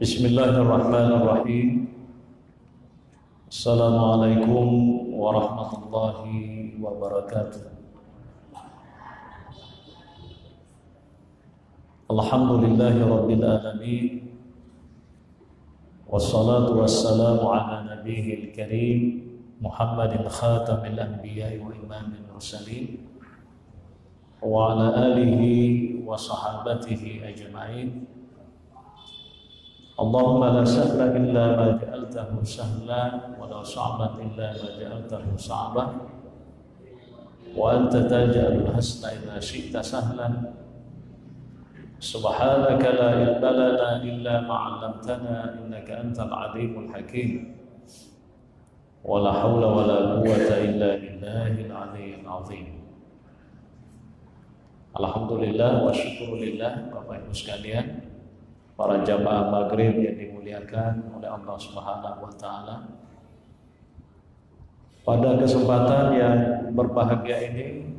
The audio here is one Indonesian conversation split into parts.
Bismillahirrahmanirrahim. Assalamualaikum warahmatullahi wabarakatuh. Alhamdulillahi rabbil alamin. Wassalatu wassalamu ala nabiyil karim Muhammadin khatamil anbiya'i wa imamil mursalin wa ala alihi wa sahabatihi ajma'in. Allahumma la sahla illa ma ja'altahu sahla wa la sa'ban illa ma ja'altahu sa'ban wa anta taj'alul hasna idza syi'ta sahlan. Subhanaka la ilma lana illa ma 'allamtana innaka antal alimul hakim. Wa la haula wa la quwwata illa billahil aliyyil azim. Alhamdulillah wa syukurillah, Bapak Ibu sekalian, para jamaah maghrib yang dimuliakan oleh Allah Subhanahu wa Ta'ala. Pada kesempatan yang berbahagia ini,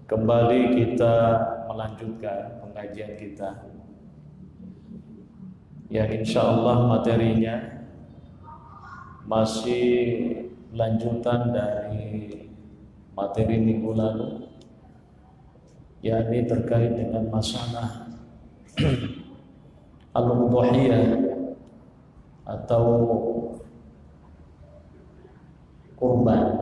kembali kita melanjutkan pengajian kita yang insya Allah materinya masih lanjutan dari materi minggu lalu, yakni terkait dengan masalah al-udhiyah atau kurban.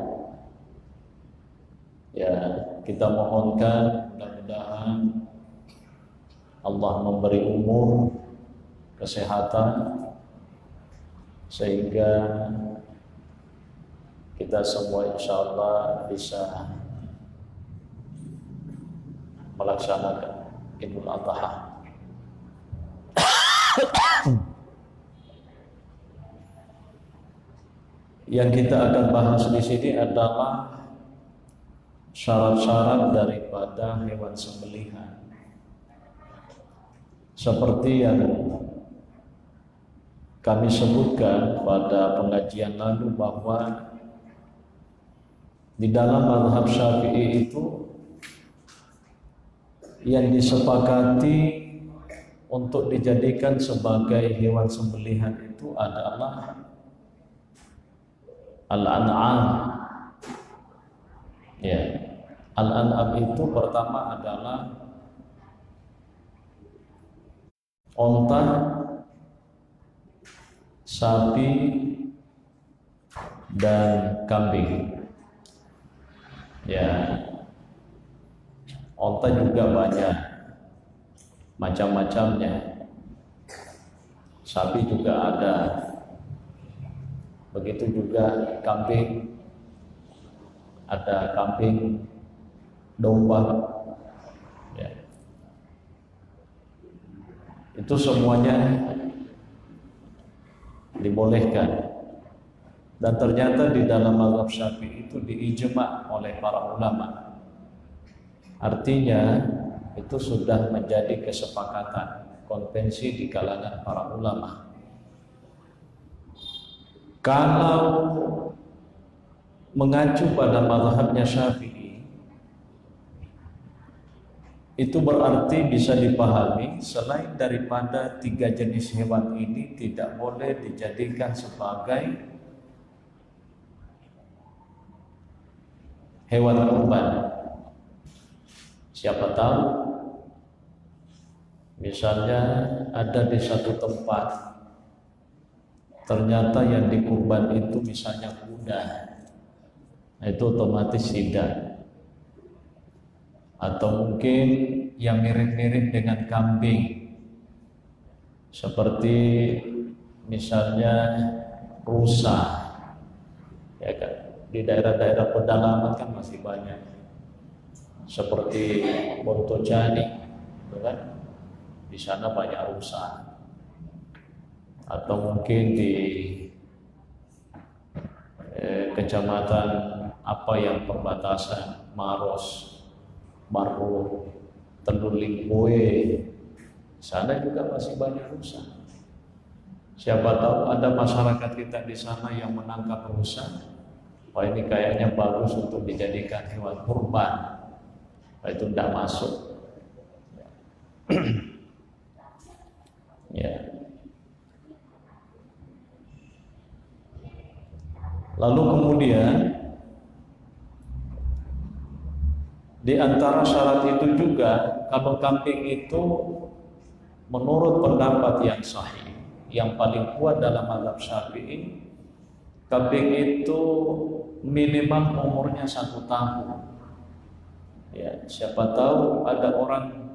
Ya, kita mohonkan mudah-mudahan Allah memberi umur, kesehatan, sehingga kita semua insya Allah bisa melaksanakan Idul Adha. Yang kita akan bahas di sini adalah syarat-syarat daripada hewan sembelihan. Seperti yang kami sebutkan pada pengajian lalu bahwa di dalam mazhab Syafi'i itu yang disepakati untuk dijadikan sebagai hewan sembelihan itu adalah al-an'am. Ya, al-an'am itu pertama adalah onta, sapi, dan kambing. Ya, onta juga banyak macam-macamnya, sapi juga ada, begitu juga kambing, ada kambing domba, ya. Itu semuanya dibolehkan, dan ternyata di dalam mazhab Syafi'i itu diijma oleh para ulama. Artinya itu sudah menjadi kesepakatan konvensi di kalangan para ulama. Kalau mengacu pada mazhabnya Syafi'i, itu berarti bisa dipahami selain daripada tiga jenis hewan ini tidak boleh dijadikan sebagai hewan kurban. Siapa tahu misalnya ada di satu tempat ternyata yang dikurban itu misalnya kuda, nah itu otomatis tidak. Atau mungkin yang mirip-mirip dengan kambing, seperti misalnya rusa, ya kan? Di daerah-daerah pedalaman kan masih banyak, seperti Bontojani, kan? Di sana banyak rusa. Atau mungkin di kecamatan apa yang perbatasan Maros, Baru, Telur Lingpoe, sana juga masih banyak rusa. Siapa tahu ada masyarakat kita di sana yang menangkap rusa. Wah, ini kayaknya bagus untuk dijadikan hewan kurban. Itu tidak masuk. Ya. Lalu kemudian di antara syarat itu juga, kalau kambing itu menurut pendapat yang sahih, yang paling kuat dalam mazhab Syafi'i, kambing itu minimal umurnya 1 tahun. Ya, siapa tahu ada orang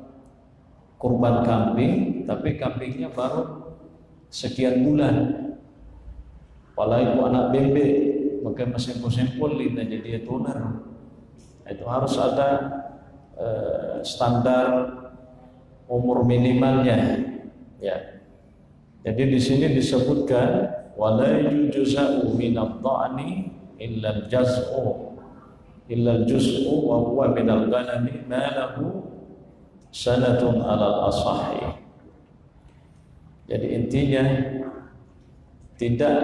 kurban kambing, tapi kambingnya baru sekian bulan, apalagi itu anak bebek, maka sempul-sempul lina jadi tuner. Itu harus ada standar umur minimalnya. Ya. Jadi di sini disebutkan wala yujza'u min ad-dha'ni illa al-juz'u wa huwa min al-ghanami ma lahu sanatun 'alal asahhi. Jadi intinya tidak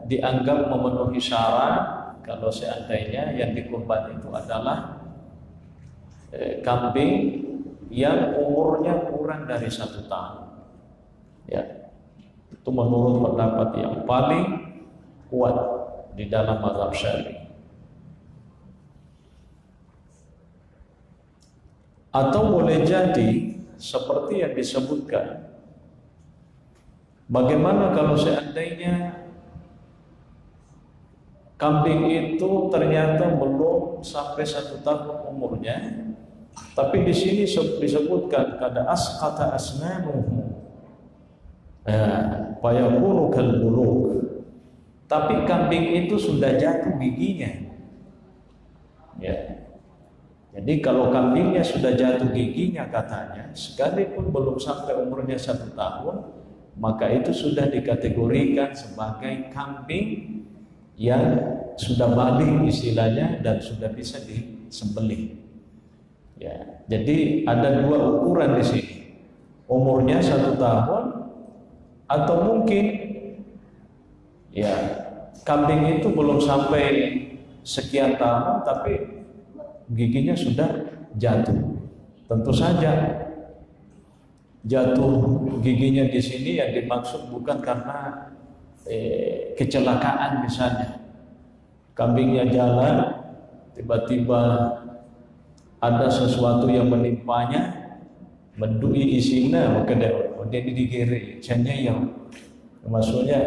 dianggap memenuhi syarat kalau seandainya yang dikurban itu adalah kambing yang umurnya kurang dari 1 tahun. Ya, itu menurut pendapat yang paling kuat di dalam mazhab Syafi'i. Atau boleh jadi seperti yang disebutkan, bagaimana kalau seandainya kambing itu ternyata belum sampai 1 tahun umurnya, tapi di sini disebutkan kada asqata asnanuhu, fayakunu kalbuluk. Tapi kambing itu sudah jatuh giginya. Ya. Jadi kalau kambingnya sudah jatuh giginya katanya, sekalipun belum sampai umurnya 1 tahun, maka itu sudah dikategorikan sebagai kambing yang sudah balik istilahnya dan sudah bisa disembelih. Ya, jadi ada 2 ukuran di sini. Umurnya 1 tahun atau mungkin ya kambing itu belum sampai sekian tahun tapi giginya sudah jatuh. Tentu saja jatuh giginya di sini yang dimaksud bukan karena kecelakaan misalnya. Kambingnya jalan, tiba-tiba ada sesuatu yang menimpanya, mendui isinya, maka dia digere. Misalnya yang maksudnya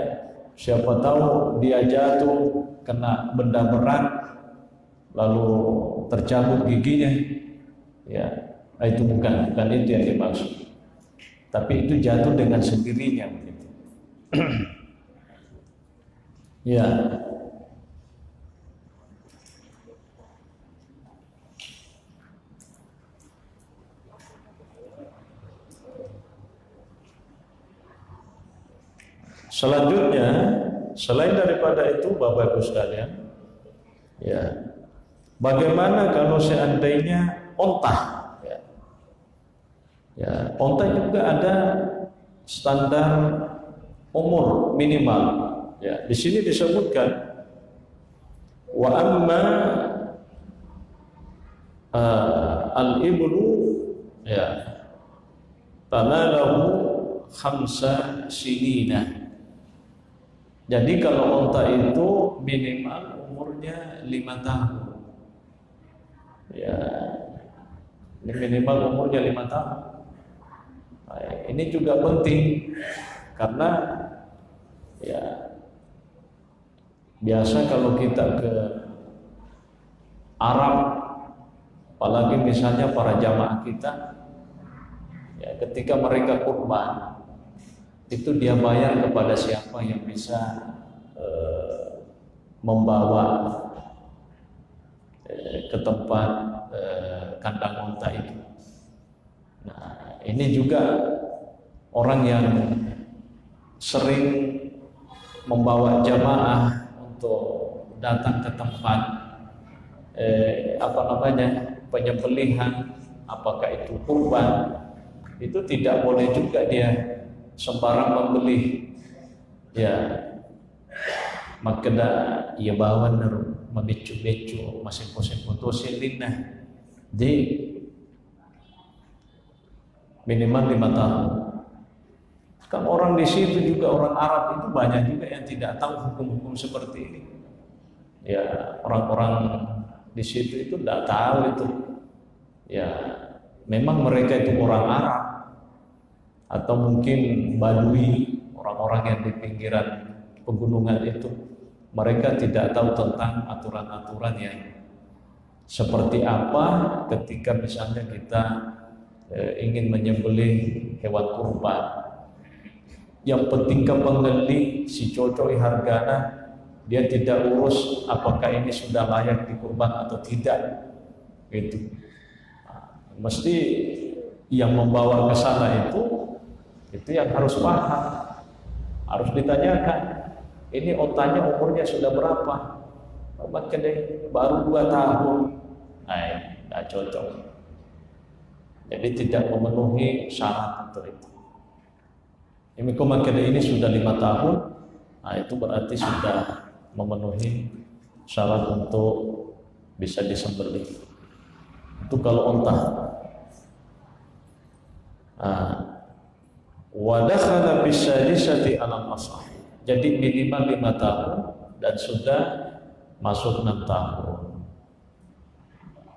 siapa tahu dia jatuh kena benda berat, lalu tercabut giginya, ya itu bukan itu yang dimaksud. Tapi itu jatuh dengan sendirinya begitu. Ya. Selanjutnya, selain daripada itu, Bapak Ibu sekalian, ya, bagaimana kalau seandainya onta? Ya, onta juga ada standar umur minimal. Ya, di sini disebutkan wa amma al-ibnu ya tanalahu 5 sinina. Jadi kalau onta itu minimal umurnya 5 tahun. Ya, ini minimal umurnya 5 tahun. Nah, ini juga penting karena ya biasa kalau kita ke Arab, apalagi misalnya para jamaah kita, ya, ketika mereka kurban, itu dia bayar kepada siapa yang bisa membawa ke tempat kandang unta itu. Nah, ini juga orang yang sering membawa jamaah untuk datang ke tempat penyembelihan, apakah itu kurban, itu tidak boleh juga dia sembarang membeli. Ya, maka ia bawa membecu-becu masing-masing putusin linah di minimal 5 tahun. Kan orang di situ juga orang Arab itu banyak juga yang tidak tahu hukum-hukum seperti ini. Ya, orang-orang di situ itu tidak tahu itu. Ya, memang mereka itu orang Arab atau mungkin Badui, orang-orang yang di pinggiran pegunungan itu. Mereka tidak tahu tentang aturan-aturan yang seperti apa ketika misalnya kita ingin menyembelih hewan kurban. Yang penting pembeli si cocoi hargana, dia tidak urus apakah ini sudah layak dikurban atau tidak. Gitu. Mesti yang membawa ke sana itu yang harus paham, harus ditanyakan. Ini otanya umurnya sudah berapa? Obat kedai baru 2 tahun. Tidak cocok. Jadi tidak memenuhi syarat untuk itu. Ini kedai ini sudah 5 tahun. Nah, itu berarti sudah memenuhi syarat untuk bisa disembelih. Itu kalau unta. Wa dakhala bisadisati alam asah. Jadi minimal 5 tahun dan sudah masuk 6 tahun.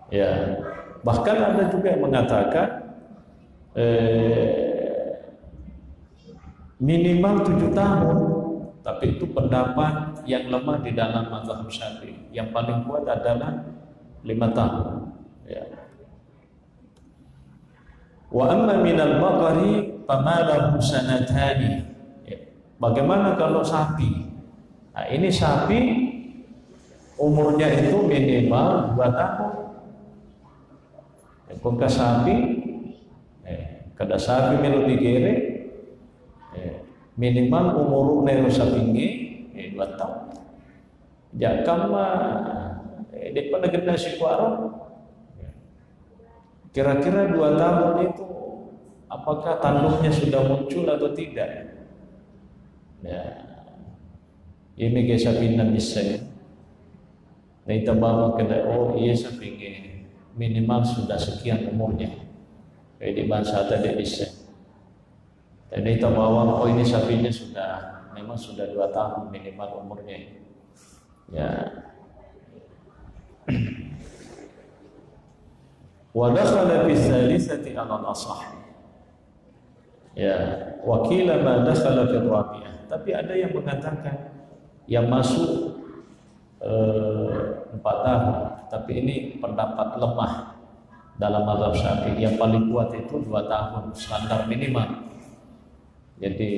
Ya, bahkan ada juga yang mengatakan minimal 7 tahun. Tapi itu pendapat yang lemah di dalam mazhab Syafi'i. Yang paling kuat adalah 5 tahun. Ya. Wa amma minal baqari famalahu sanatani. Bagaimana kalau sapi? Nah, ini sapi umurnya itu minimal 2 tahun. Kongka sapi, kada sapi melu digere, minimal umur nero sapingi 2 tahun. Jakam di generasi kuaro, kira-kira 2 tahun itu apakah tanduknya sudah muncul atau tidak? Ya, ini kisah pindah bisa. Nah, kita bawa ke iya sapingi minimal sudah sekian umurnya. Di bangsa tadi bisa. Jadi kita bawa ini sapinya sudah memang sudah 2 tahun minimal umurnya. Ya. Wa dakhala fi thalithati al-asah. Ya, wakila ma dakhala fi rabi'ah. Tapi ada yang mengatakan yang masuk 4 tahun, tapi ini pendapat lemah dalam mazhab Syafi'i. Yang paling kuat itu 2 tahun standar minimal. Jadi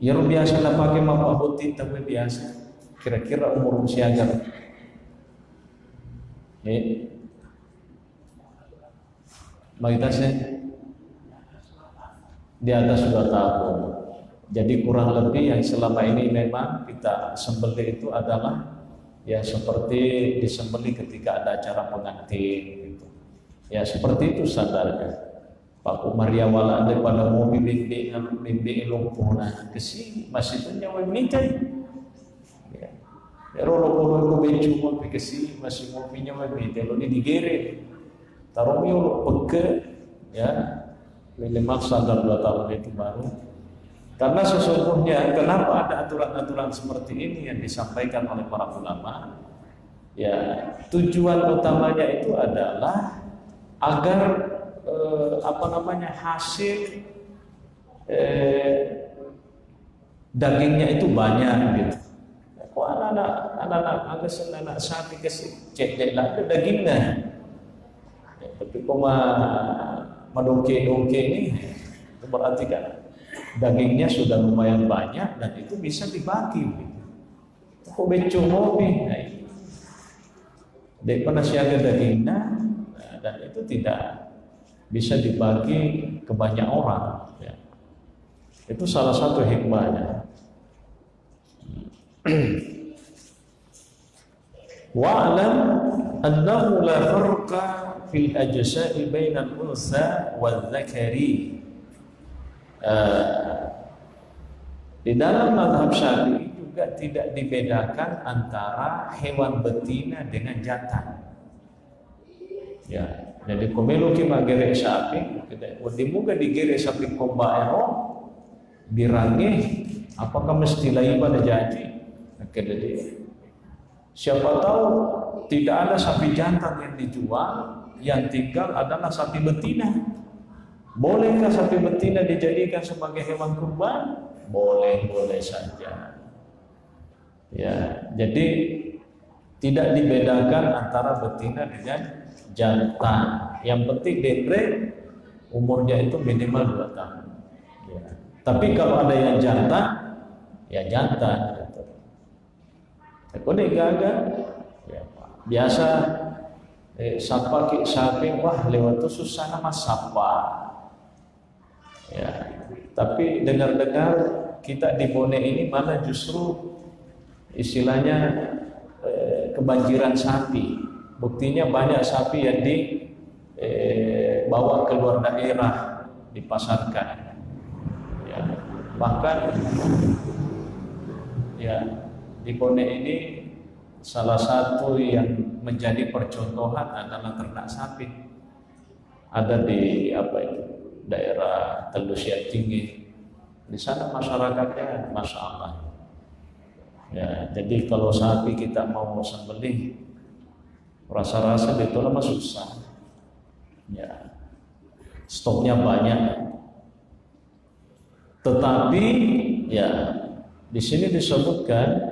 ya biasa lah pakai mapabuti tapi biasa. Kira-kira umur usia agar mayoritasnya di atas 2 tahun. Jadi kurang lebih yang selama ini memang kita sembelih itu adalah ya seperti disembelih ketika ada acara pengantin gitu. Ya seperti itu standarnya. Pak Umar ya wala ada pada mobil bimbi lumpuna kesi masih punya wanita. Ya. Rolo becu mau kesi masih mau punya wanita lo di digere. Taruh yo peke ya. Minimal standar 2 tahun itu baru. Karena sesungguhnya kenapa ada aturan-aturan seperti ini yang disampaikan oleh para ulama? Ya, tujuan utamanya itu adalah agar hasil dagingnya itu banyak gitu. Kok anak-anak sapi kesih cek lah dagingnya. Ya, tapi kok madongke-dongke ini itu berarti kan dagingnya sudah lumayan banyak dan itu bisa dibagi gitu. Kok beco mobi daripada siaga dagingnya dan itu tidak bisa dibagi ke banyak orang ya. Itu salah satu hikmahnya. Wa'lam annahu la farqa fil ajsa'i bainal unsa wal dzakari. Di dalam mazhab Syafi'i juga tidak dibedakan antara hewan betina dengan jantan. Ya, Jadi komelo ki magere sapi, kita muga digere sapi komba ero birangi, apakah mesti lain pada jadi? Jadi siapa tahu tidak ada sapi jantan yang dijual, yang tinggal adalah sapi betina. Bolehkah sapi betina dijadikan sebagai hewan kurban? Boleh, boleh saja. Ya, jadi tidak dibedakan antara betina dengan jantan. Yang penting dendre umurnya itu minimal 2 tahun. Ya. Tapi kalau ada yang jantan, ya jantan. Kode gagal, ya, biasa sapa ki sapi, wah lewat itu susah nama sapa. Ya, tapi dengar-dengar kita di Bone ini malah justru istilahnya kebanjiran sapi. Buktinya banyak sapi yang dibawa ke luar daerah, dipasarkan. Ya, bahkan ya di Bone ini salah satu yang menjadi percontohan adalah ternak sapi. Ada di daerah Telusian Tinggi. Di sana masyarakatnya masya Allah. Ya, jadi kalau sapi kita mau sembelih, rasa-rasa itu lama susah. Ya, stoknya banyak. Tetapi ya di sini disebutkan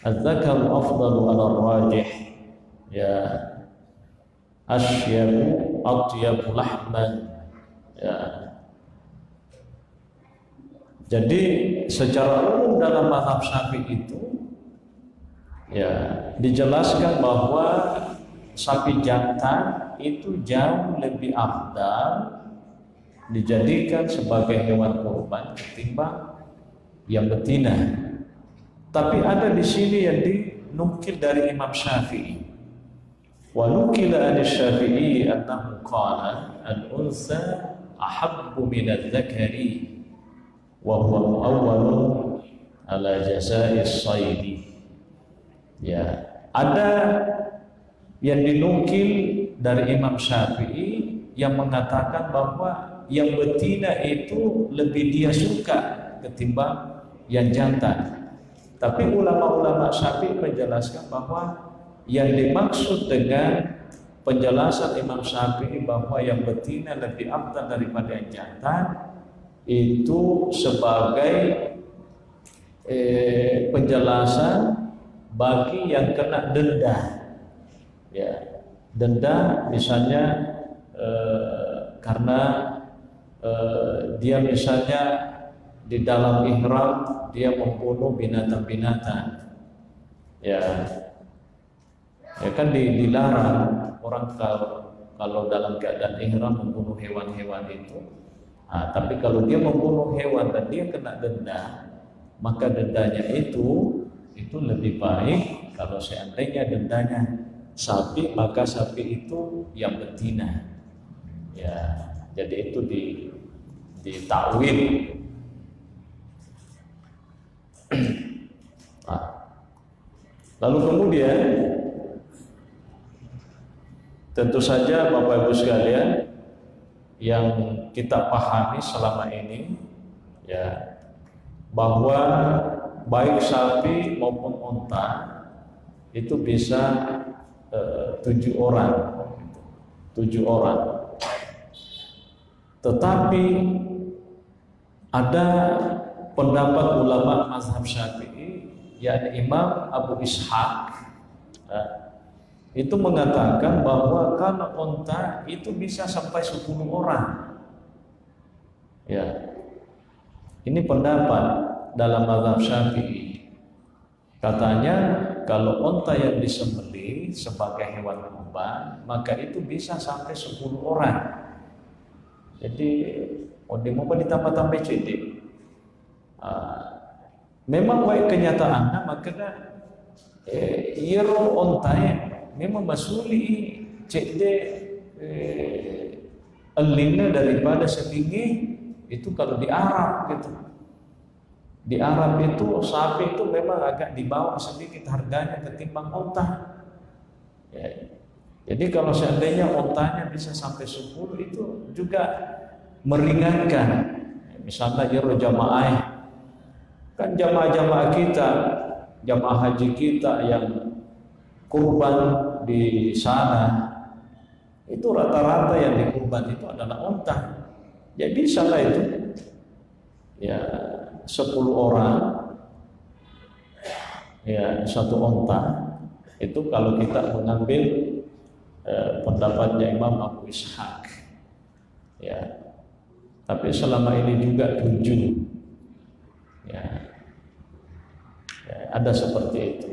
az-zakaru afdalu ala rajih, ya asyabu atyabu lahman. Ya. Jadi secara umum dalam mazhab Syafi'i itu ya dijelaskan bahwa sapi jantan itu jauh lebih afdal dijadikan sebagai hewan kurban ketimbang yang betina. Tapi ada di sini yang dinukil dari Imam Syafi'i. Wa nukila an Syafi'i annahu qala al-unsa ahabbu min adh-dhakari wa huwa muawwalun ala jaza'is saidi. Ya, ada yang dinukil dari Imam Syafi'i yang mengatakan bahwa yang betina itu lebih dia suka ketimbang yang jantan. Tapi ulama-ulama Syafi'i menjelaskan bahwa yang dimaksud dengan penjelasan Imam Syafi'i bahwa yang betina lebih afdal daripada yang jantan itu sebagai penjelasan bagi yang kena denda. Ya, denda misalnya karena dia misalnya di dalam ihram dia membunuh binatang-binatang. Ya kan dilarang orang kalau dalam keadaan ihram membunuh hewan-hewan itu. Tapi kalau dia membunuh hewan dan dia kena denda, maka dendanya itu lebih baik kalau seandainya dendanya sapi, maka sapi itu yang betina. Ya, jadi itu ditakwil. Lalu kemudian tentu saja Bapak Ibu sekalian yang kita pahami selama ini ya bahwa baik sapi maupun unta itu bisa 7 orang. Tetapi ada pendapat ulama mazhab Syafi'i yakni Imam Abu Ishaq itu mengatakan bahwa kalau unta itu bisa sampai 10 orang. Ya. Ini pendapat dalam mazhab Syafi'i. Katanya kalau unta yang disembelih sebagai hewan kurban, maka itu bisa sampai 10 orang. Jadi mau ditambah-tambah CD. Memang baik kenyataannya makanya iro ontai memang masuli cek de elingnya daripada setinggi itu kalau di Arab gitu. Di Arab itu sapi itu memang agak di bawah sedikit harganya ketimbang unta. Ya. Jadi kalau seandainya ontanya bisa sampai 10 itu juga meringankan. Misalnya jamaah, kan jamaah kita, jamaah haji kita yang kurban di sana itu rata-rata yang dikurban itu adalah onta. Jadi sana itu ya 10 orang ya satu onta. Itu kalau kita mengambil pendapatnya Imam Abu Ishaq ya. Tapi selama ini juga 7 ya, ada seperti itu.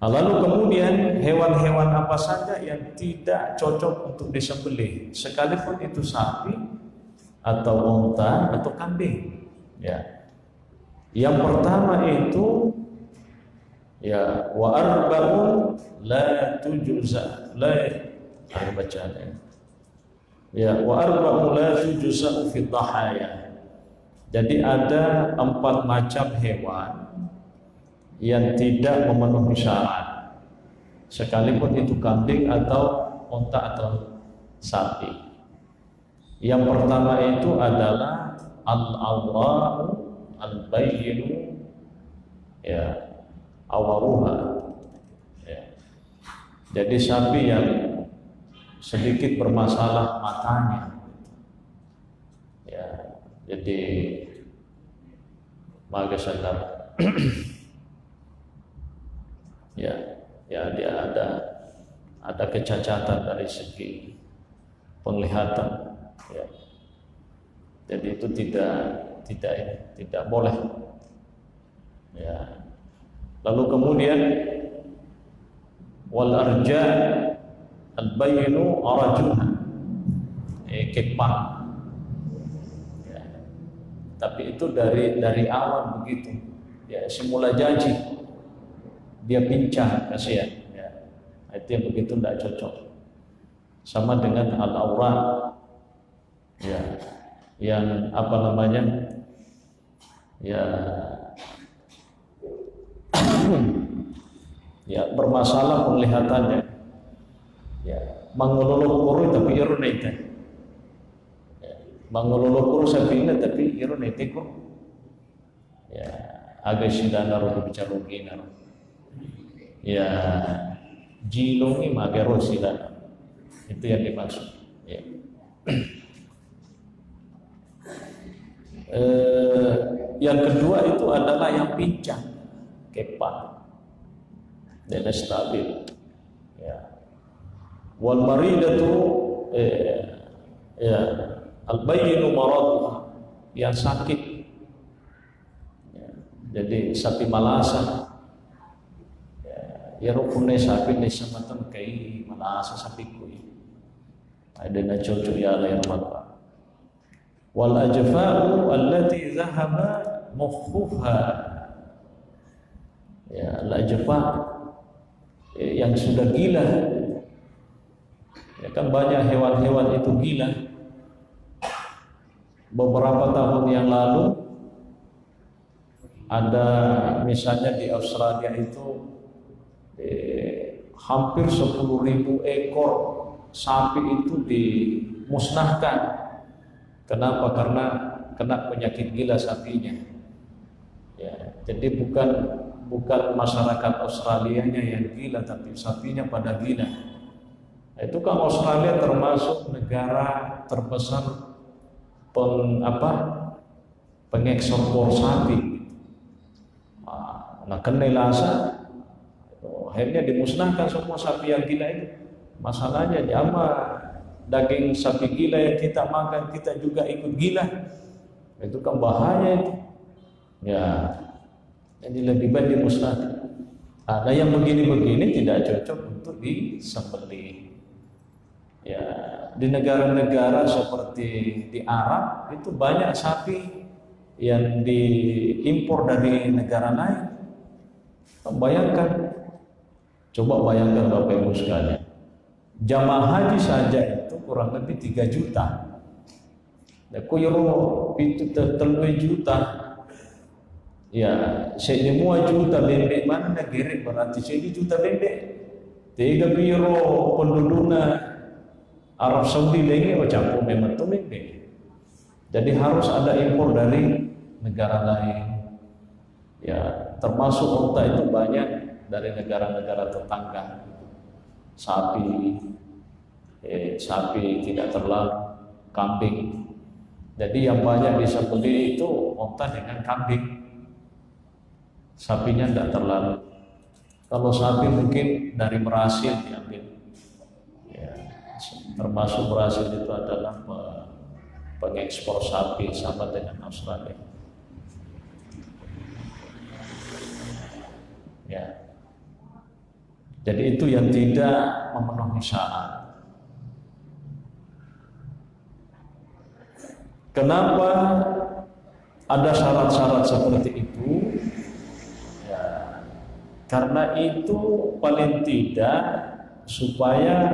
Lalu kemudian hewan-hewan apa saja yang tidak cocok untuk disembelih, sekalipun itu sapi atau unta atau kambing ya. Yang pertama itu ya wa arba'un la tujza la bacaan ya wa arba'un la tujza fi dhahaya. Jadi ada 4 macam hewan yang tidak memenuhi syarat, sekalipun itu kambing atau unta atau sapi. Yang pertama itu adalah al-awra'u al-bayyinu ya awaruha ya. Jadi sapi yang sedikit bermasalah matanya ya, jadi magasalam ya dia ada kecacatan dari segi penglihatan ya. Jadi itu tidak boleh ya. Lalu kemudian wal arja al bayinu arajuha kepang ya. Tapi itu dari awal begitu ya, semula janji dia pincang, kasihan ya. Itu yang begitu tidak cocok. Sama dengan al-aurat ya, yang apa namanya ya ya bermasalah penglihatannya ya, mangololokuru tapi irunete ya, mangololokuru sapina tapi irunete kok ya, agak sidana roh bicara gina ya, jilungi magero sidana, itu yang dimaksud ya. Yang kedua itu adalah yang pincang, kepang dan stabil ya. Wal maridatu ya al-bayyinu maraduha, yang sakit ya. Jadi sapi malasa ya rukunnya sapi ni sematan kai malasa sapi kui ada na cucu ya lahir mata. Wal ajfa'u allati dhahaba mukhuha ya, al ajfa' yang sudah gila ya, kan banyak hewan-hewan itu gila. Beberapa tahun yang lalu ada misalnya di Australia itu hampir 10.000 ekor sapi itu dimusnahkan. Kenapa? Karena kena penyakit gila sapinya. Ya, jadi bukan masyarakat Australianya yang gila, tapi sapinya pada gila. Itu kan Australia termasuk negara terbesar pengekspor sapi. Nah, kena lasa akhirnya dimusnahkan semua sapi yang gila itu. Masalahnya jamaah daging sapi gila yang kita makan kita juga ikut gila, itu kan bahaya itu ya. Jadi lebih baik dimusnahkan. Ada yang begini-begini tidak cocok untuk disembelih ya. Di negara-negara seperti di Arab itu banyak sapi yang diimpor dari negara lain. Bayangkan, coba bayangkan Bapak Ibu sekalian, jamaah haji saja itu kurang lebih 3 juta. Kuyro itu 3 juta. Ya, semua juta bebek mana gerek berarti jadi juta bebek. 3 biro penduduknya Arab Saudi lagi campur memang tuh bebek. Jadi harus ada impor dari negara lain. Ya, termasuk unta itu banyak dari negara-negara tetangga. Sapi tidak terlalu, kambing. Jadi yang banyak bisa beli itu unta dengan kambing. Sapinya tidak terlalu. Kalau sapi mungkin dari Brasil diambil. Ya, termasuk Brasil itu adalah pengekspor sapi sama dengan Australia. Ya. Jadi itu yang tidak memenuhi syarat. Kenapa ada syarat-syarat seperti itu? Karena itu paling tidak supaya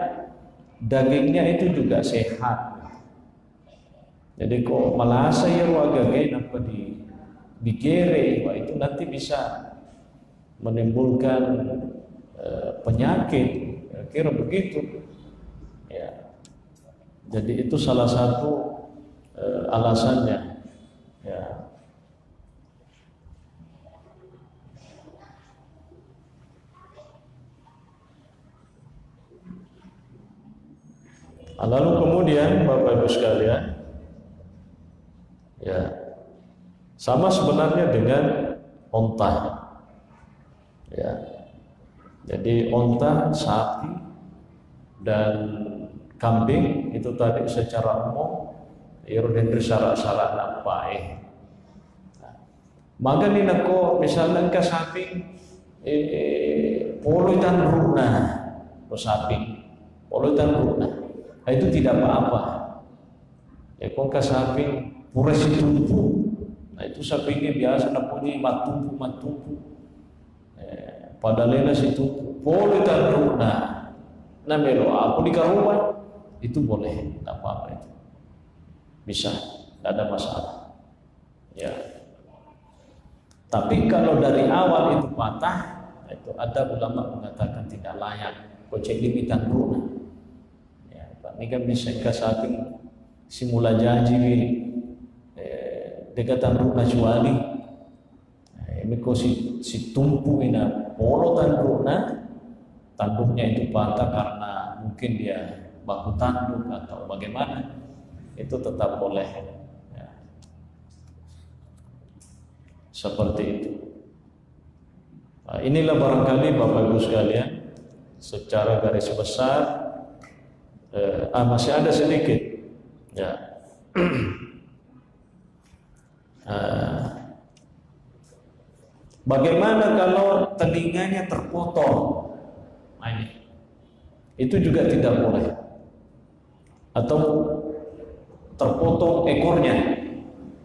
dagingnya itu juga sehat. Jadi kok malah saya wagage apa digere, wah itu nanti bisa menimbulkan penyakit. Kira begitu. Ya. Jadi itu salah satu alasannya. Ya. Lalu kemudian Bapak Ibu sekalian, ya sama sebenarnya dengan onta, ya. Jadi onta, sapi, dan kambing itu tadi secara umum irodin syarat-syarat apa maka ni nako misalnya ke sapi polutan runa, sapi polutan runa. Nah, itu tidak apa-apa. Ya, kok ke sapi pura si tumpu. Nah, itu sapi ini biasa nak punya matumpu. Padahal si tumpu boleh taruna. Nah, melo aku di rumah itu boleh, tidak apa-apa itu. Bisa, tidak ada masalah. Ya. Tapi kalau dari awal itu patah, itu ada ulama mengatakan tidak layak. Kocek limitan runa. Ini kan bisa kasaping simula janji dekatan runa juali ini kok si tumpu ina polotan runa tanduknya itu patah karena mungkin dia baku tanduk atau bagaimana itu tetap boleh ya. Seperti itu. Nah, inilah barangkali Bapak Ibu sekalian secara garis besar. Masih ada sedikit ya. Bagaimana kalau telinganya terpotong? Nah, itu juga tidak boleh. Atau terpotong ekornya.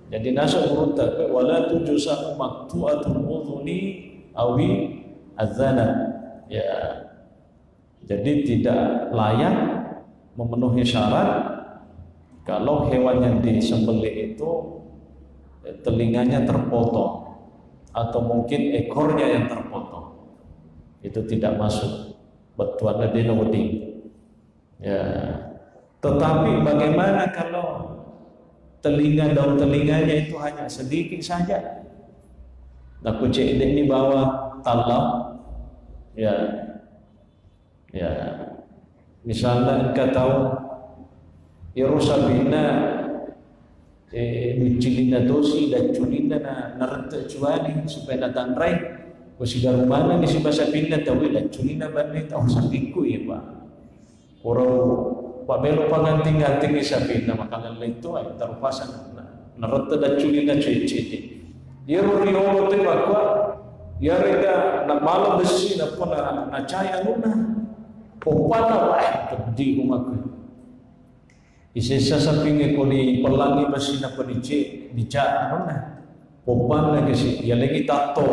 Jadi nasa beruntak wala tujusahu maqtu'atul udhuni awi adzana. Ya. Jadi tidak layak memenuhi syarat kalau hewan yang disembelih itu telinganya terpotong atau mungkin ekornya yang terpotong, itu tidak masuk betuan dinawdi. Ya. Tetapi bagaimana kalau daun telinganya itu hanya sedikit saja? Nah, kucing ini bawa talam, ya, ya. Misalnya engkau tahu Yerusabina Lucilina dosi dan culina na renta cuali supaya natandrai kusigar mana ni si basa pinna tahu dan culina bani tahu sakiku ya Pak. Orang pamelo panganting-anting ni sapina makanan itu ay tarupasan na renta dan culina cuci. Yeru tu makwa yarega na malam besi na pun na caya luna. Popana baik di rumahku. Isesa sampingnya kau di pelangi masih nak dica mana? Popana kasi, ya lagi tato.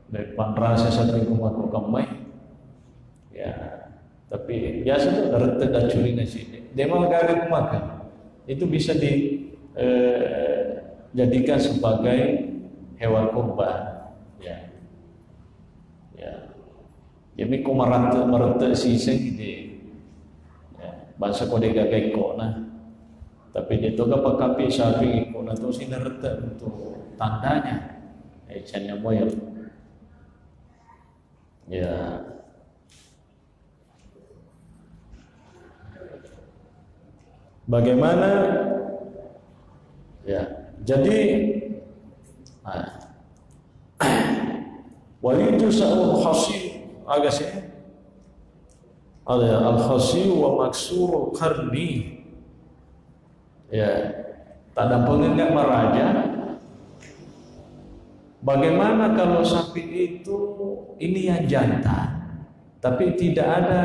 Dari panrasa samping rumahku kamai. Ya, tapi biasa tu darata dah curi nasi. Demang gagak makan. Itu bisa dijadikan sebagai hewan kurban. Ya. Ya. Jadi ko marata siseng ide. Ya, bangsa ko de gagay ko na. Tapi dito kapag kapi sabi ko na to sinarata untuk tandanya. Echannya moyel. Ya. Bagaimana? Ya. Jadi walijusa'ul khasi agak sih. Ada al-khasi wa maksurul qarni. Ya, tak ada pengenggak meraja. Bagaimana kalau sapi itu ini yang jantan, tapi tidak ada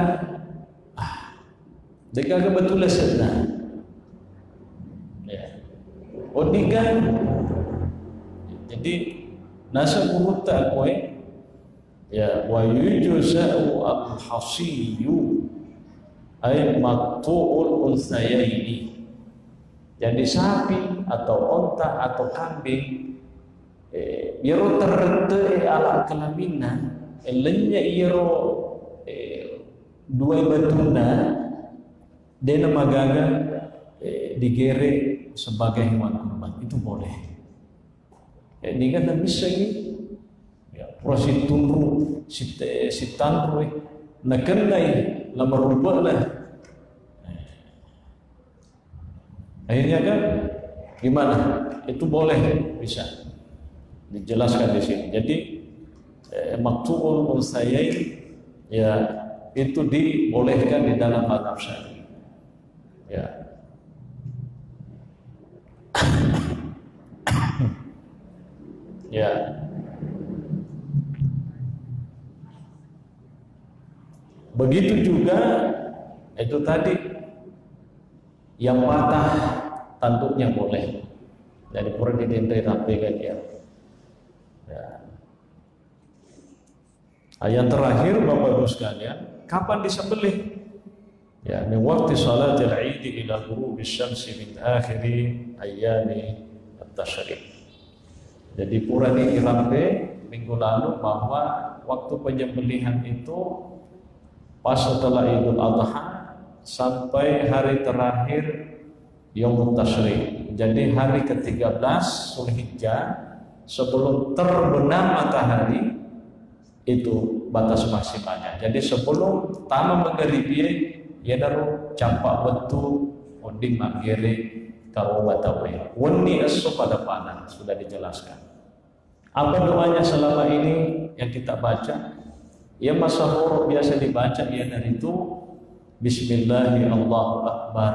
dekat kebetulan sedang. Ya, odigan. Jadi nasa buruta kue. Ya, wa yujza'u al-hasiyu ay maqtu'ul unsayaini. Jadi sapi atau onta atau kambing yero terrente ala kelaminan elenya yero dua batuna dena magaga digere sebagai hewan kurban itu boleh. Ini kan bisa ini ya proses tunru sitanru nakenai lamarubah. Akhirnya kan gimana? Itu boleh bisa dijelaskan di sini. Jadi maktu'ul unsayain ya itu dibolehkan di dalam mazhab Syafi'i. Ya. Ya. Begitu juga itu tadi yang patah tanduknya boleh. Jadi pura didendai rapi kan ya. Yang terakhir Bapak Ibu sekalian, kapan disembelih? Ya, min waqti salatil Eid ila ghurubi syamsi min akhiri ayami at-tasyrik. Jadi pura dirapi minggu lalu bahwa waktu penyembelihan itu pas setelah Idul Adha sampai hari terakhir Yaumut Tasyrik. Jadi hari ke-13 Zulhijjah sebelum terbenam matahari itu batas maksimalnya. Jadi sebelum tanam menggeripi ya daru campak betu onding magere karo batawe. Woni esok pada panah sudah dijelaskan. Apa doanya selama ini yang kita baca? Ya masahur biasa dibaca ya dari itu Bismillahirrahmanirrahim Allahu Akbar.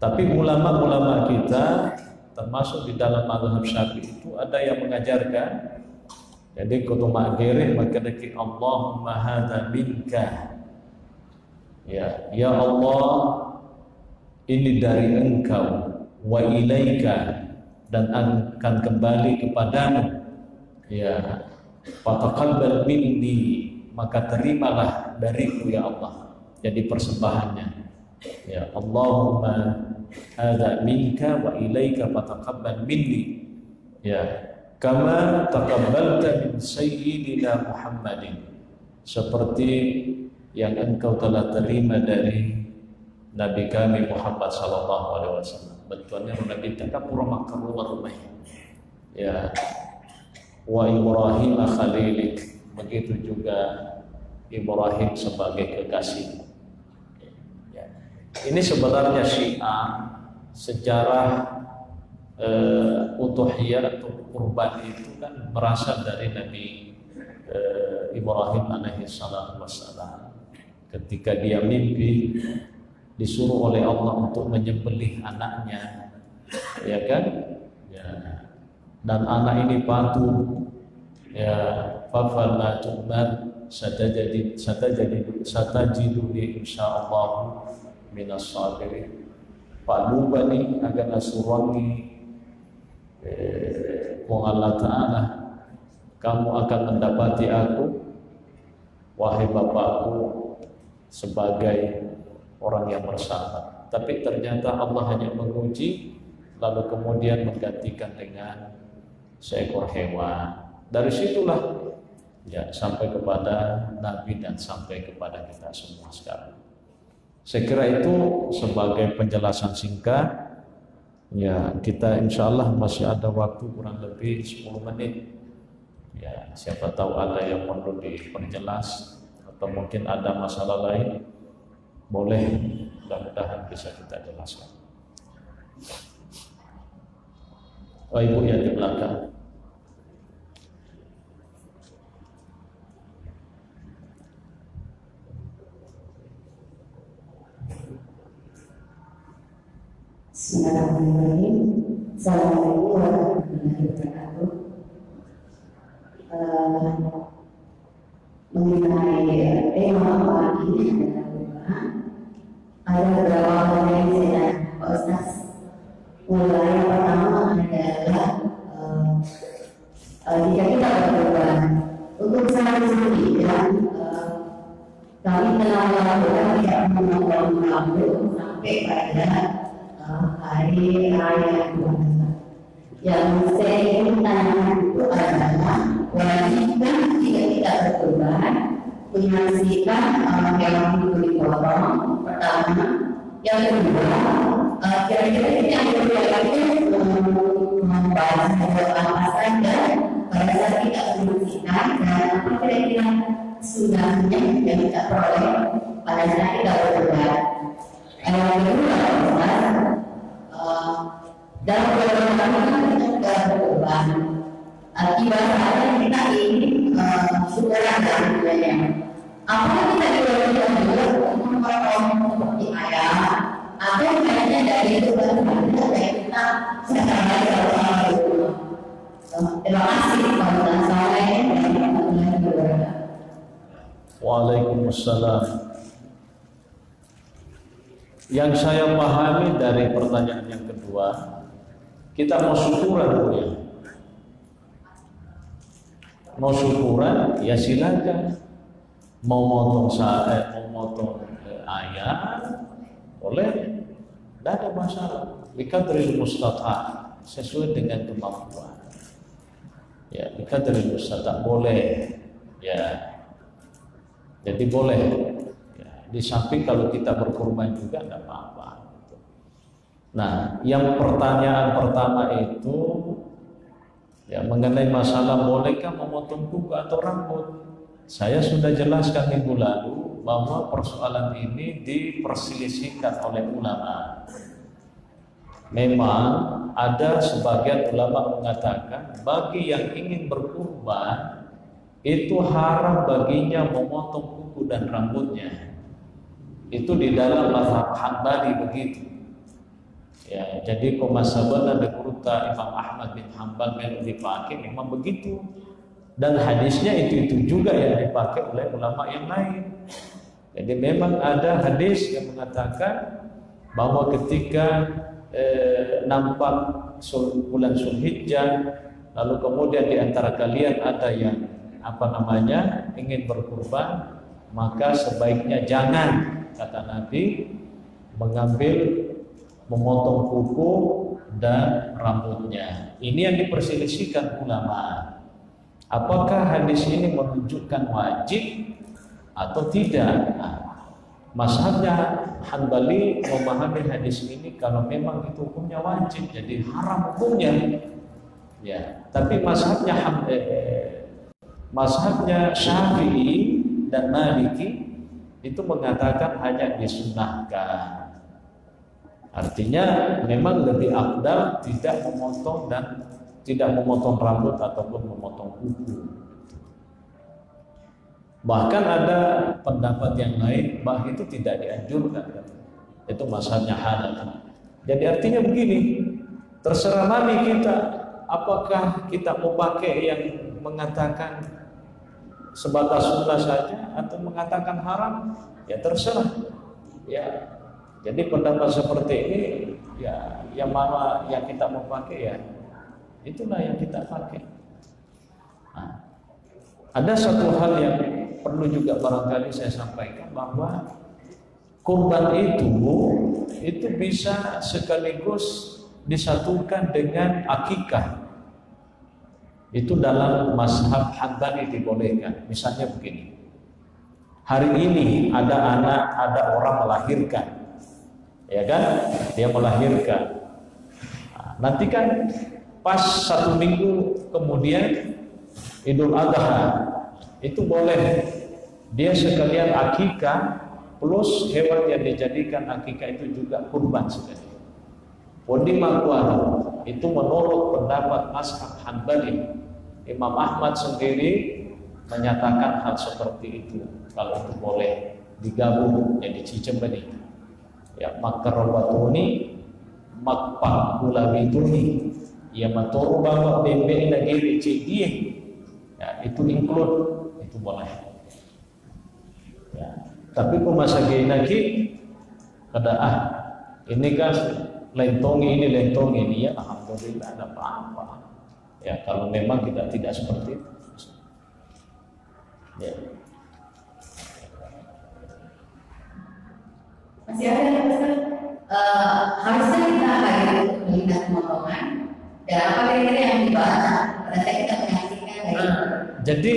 Tapi ulama-ulama kita termasuk di dalam mazhab Syafi'i itu ada yang mengajarkan jadi kudu magere maka deki Allahumma hadza minka. Ya Allah ini dari Engkau wa ilaika dan akan kembali kepadamu. Ya fataqabbal minni maka terimalah dariku ya Allah. Jadi persembahannya. Ya Allahumma hadza minka wa ilaika fataqabbal minni. Ya kama taqabbalta min sayyidina Muhammadin. Seperti yang engkau telah terima dari Nabi kami Muhammad sallallahu alaihi wasallam. Bentuannya Nabi takapura makarumah rumah. Ya wa Ibrahim khalilik, begitu juga Ibrahim sebagai kekasih. Ya. Ini sebenarnya syiar sejarah utuhiyah atau kurban itu kan berasal dari Nabi Ibrahim alaihi salatu wassalam. Ketika dia mimpi disuruh oleh Allah untuk menyembelih anaknya, ya kan? Ya. Dan anak ini patuh, ya fafala tu'mar satajidu insyaallah minas sabirin. Pak Lubani akan asurangi Allah Ta'ala, kamu akan mendapati aku wahai bapakku sebagai orang yang bersabar. Tapi ternyata Allah hanya menguji lalu kemudian menggantikan dengan seekor hewan. Dari situlah ya sampai kepada Nabi dan sampai kepada kita semua sekarang. Saya kira itu sebagai penjelasan singkat. Ya, kita insya Allah masih ada waktu kurang lebih 10 menit. Ya, siapa tahu ada yang perlu diperjelas atau mungkin ada masalah lain, boleh, mudah-mudahan bisa kita jelaskan. Oh, ibu yang di belakang. Bismillahirrahmanirrahim. Assalamualaikum warahmatullahi wabarakatuh. Mengenai tema pagi ini ada beberapa hal yang saya tanya Pak Ustaz. Mulai yang pertama adalah jika kita berkorban untuk saya sendiri kami telah melakukan tidak memotong rambut sampai pada hari raya Idul Adha. Yang saya ingin tanyakan itu adalah wajibkah jika kita berkorban menyaksikan hewan itu dipotong pertama, yang kedua kira-kira kita yang itu membahas apa saja pada saat kita menyaksikan dan apa kira-kira sunahnya yang kita peroleh pada saat kita berkorban. Yang kedua, dalam berkorban kita juga berkorban. Ibaratnya kita ingin syukuran dan budaya. Apakah kita diwajibkan juga untuk memotong seperti ayam atau kayaknya dari itu baru kayak kita secara berkorban. Terima kasih. Assalamualaikum warahmatullahi wabarakatuh. Waalaikumsalam. Yang saya pahami dari pertanyaan yang kedua, kita mau syukuran Bu ya. Mau syukuran ya silakan. Mau motong ayam boleh, tidak ada masalah. Biqadril mustata', sesuai dengan kemampuan. Ya, biqadril mustata' boleh. Ya. Jadi boleh. Di samping kalau kita berkorban juga tidak apa-apa. Nah, yang pertanyaan pertama itu ya mengenai masalah bolehkah memotong kuku atau rambut. Saya sudah jelaskan minggu lalu bahwa persoalan ini diperselisihkan oleh ulama. Memang ada sebagian ulama mengatakan bagi yang ingin berkurban itu haram baginya memotong kuku dan rambutnya. Itu di dalam mazhab Hambali begitu. Ya, jadi komasabana dekuruta Imam Ahmad bin Hanbal dipakai memang begitu. Dan hadisnya itu juga yang dipakai oleh ulama yang lain. Jadi memang ada hadis yang mengatakan bahwa ketika nampak bulan Zulhijjah, lalu kemudian di antara kalian ada yang ingin berkurban, maka sebaiknya jangan, kata Nabi, memotong kuku dan rambutnya. Ini yang diperselisihkan ulama. Apakah hadis ini menunjukkan wajib atau tidak? Mazhabnya Hanbali memahami hadis ini kalau memang itu hukumnya wajib, jadi haram hukumnya. Ya, tapi mazhabnya Syafi'i dan Maliki itu mengatakan hanya disunahkan. Artinya memang lebih afdal tidak memotong rambut ataupun memotong kuku. Bahkan ada pendapat yang lain bahwa itu tidak dianjurkan. Itu mazhabnya Hanafi. Jadi artinya begini, terserah Nabi kita, apakah kita mau pakai yang mengatakan sebatas sunnah saja atau mengatakan haram, ya terserah. Ya, jadi pendapat seperti ini, ya yang mana yang kita mau pakai ya itulah yang kita pakai. Nah, ada satu hal yang perlu juga barangkali saya sampaikan, bahwa kurban itu bisa sekaligus disatukan dengan akikah. Itu dalam mazhab Hambali dibolehkan. Misalnya begini, hari ini ada orang melahirkan, ya kan? Dia melahirkan. Nah, nanti kan pas 1 minggu kemudian Idul Adha, itu boleh dia sekalian akikah plus hewan yang dijadikan akikah itu juga kurban sekalian. Podi makuaru itu menurut pendapat mazhab Hanbali. Imam Ahmad sendiri menyatakan hal seperti itu. Kalau itu boleh digabung jadi cicembeni. Ya makarawatuni makpak gula bituni ya maturu bawa bembe lagi cidie. Ya itu include, itu boleh. Ya, tapi kumasagi lagi kada ini kan lentongi ini ya alhamdulillah ada apa-apa. Ya kalau memang kita tidak seperti itu. Ya. Masih ada yang Ustaz? Harusnya kita hadir untuk melihat pemotongan dan apa kira-kira yang dibahas pada saat kita menyaksikan dari jadi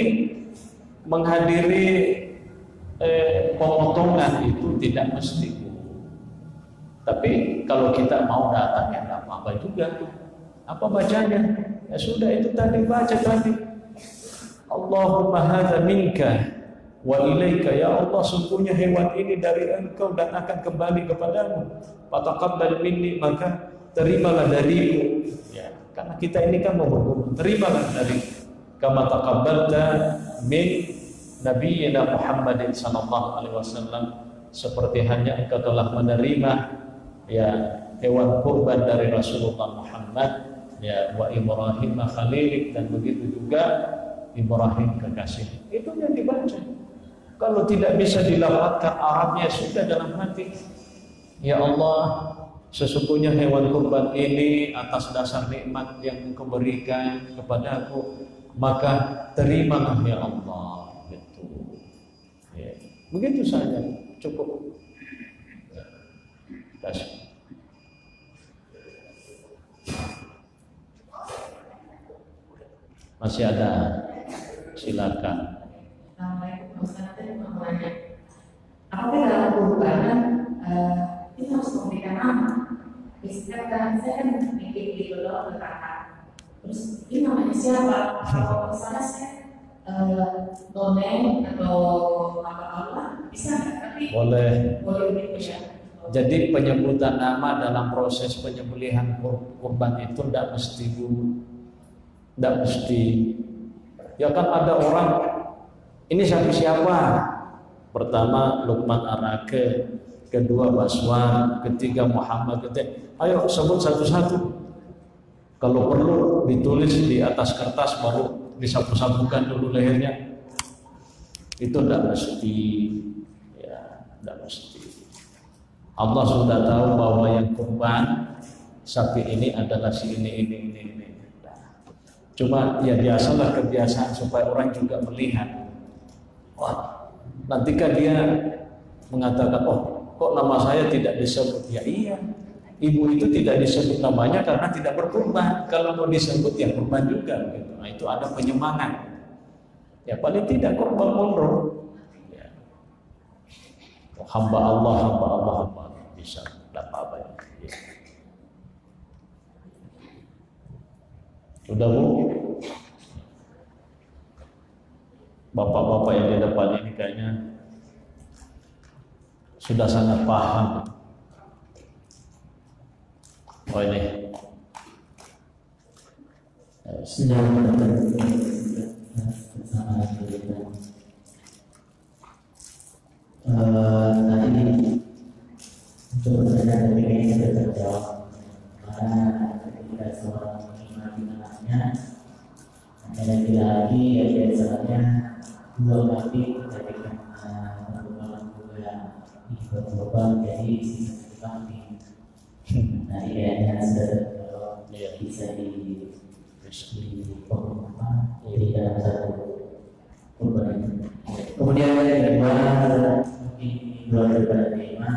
menghadiri pemotongan itu tidak mesti. Tapi kalau kita mau datang ya nggak apa-apa juga. Apa bacanya? Ya sudah itu tadi baca tadi. Allahumma hadza minka wa ilaika, ya Allah sungguhnya hewan ini dari Engkau dan akan kembali kepadamu. Fataqabbal minni, maka terimalah dariku. Ya, karena kita ini kan mau berguru, terimalah dari kama taqabbalta min nabiyina Muhammadin sallallahu alaihi wasallam, seperti hanya Engkau telah menerima ya hewan kurban dari Rasulullah Muhammad, ya wa Ibrahim khalilik, dan begitu juga Ibrahim kekasih. Itu yang dibaca. Kalau tidak bisa dilafadzkan Arabnya, sudah dalam hati, ya Allah sesungguhnya hewan kurban ini atas dasar nikmat yang Engkau berikan kepadaku, maka terimalah ya Allah. Betul. Ya. Begitu saja, cukup. Kasih. Masih ada, silakan. Assalamualaikum warahmatullahi wabarakatuh. Apakah dalam kurbanan kita harus memberikan nama? Misalkan saya kan bikin di belakang ke kakak, terus ini namanya siapa? Kalau misalnya saya doneng atau apa bisa nggak? Tapi boleh begitu ya. Jadi penyebutan nama dalam proses penyembelihan kurban itu tidak mesti tidak mesti. Ya kan ada orang, ini siapa? Pertama Lukman Arake, kedua Baswan, ketiga Muhammad, ayo sebut satu-satu. Kalau perlu ditulis di atas kertas, baru disapu-sapukan dulu lehernya. Itu tidak mesti, ya tidak mesti. Allah sudah tahu bahwa yang kurban sapi ini adalah si ini. Cuma ya biasalah kebiasaan supaya orang juga melihat. Wah, nanti kan dia mengatakan, oh kok nama saya tidak disebut? Ya iya, ibu itu tidak disebut namanya karena tidak berkurban. Kalau mau disebut ya kurban juga gitu. Nah, itu ada penyemangat. Ya paling tidak kurban mundur. Ya. Hamba Allah bisa tidak apa-apa ya. Sudah Bu? Bapak-bapak yang di depan ini kayaknya sudah sangat paham. Oh ini Sedang bersama kita. Tadi untuk pertanyaan dari ini sudah terjawab. Karena ketika seorang menikmati anaknya, ada lagi ya biasanya dua kali jadikan perkembangan juga berubah jadi sisa kambing. Nah idealnya bisa di jadi dalam satu kurban itu. Kemudian yang kedua mungkin dua daripada tema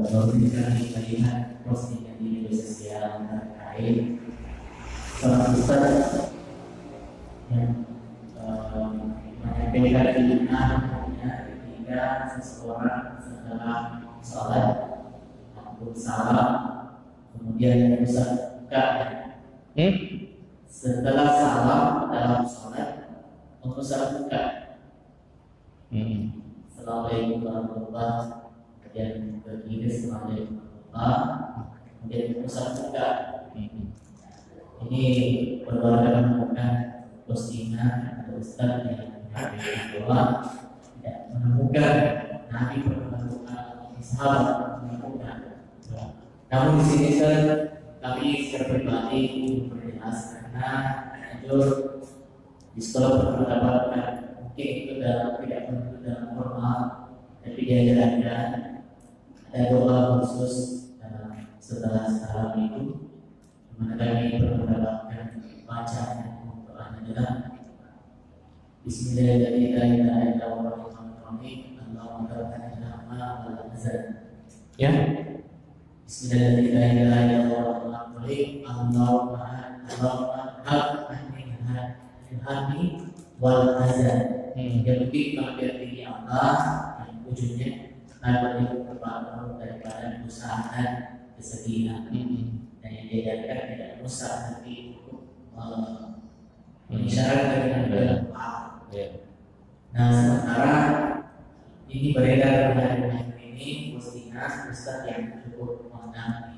kalau kita melihat postingan di media sosial terkait seorang ustaz yang menyampaikan ilmunya ketika seseorang setelah sholat salam kemudian ustaz buka setelah salam dalam sholat ustaz buka Assalamualaikum warahmatullahi wabarakatuh, kemudian berdiri Assalamualaikum warahmatullahi, kemudian ustaz buka. Ini perbuatan menemukan postingan atau ustaz yang bahwa tidak menemukan Nabi perbuatan sahabat menemukan. Namun di sini kami secara pribadi memperjelas karena anjur di sekolah berpendapat mungkin itu tidak perlu dalam formal, tapi dia ada doa khusus setelah salam itu. Mana kami mendapatkan bacaan doa adalah Bismillahirrahmanirrahim Allahumma barik lana ya Bismillahirrahmanirrahim Allahumma hadi wal azan yang penting mampir tinggi Allah yang ujungnya akan berpahala daripada usaha dan kesedihan. Dan yang diajarkan tidak usah nanti untuk mengisyaratkan dengan doa. Nah sementara ini beredar hari ini postingan ustaz yang cukup mengenal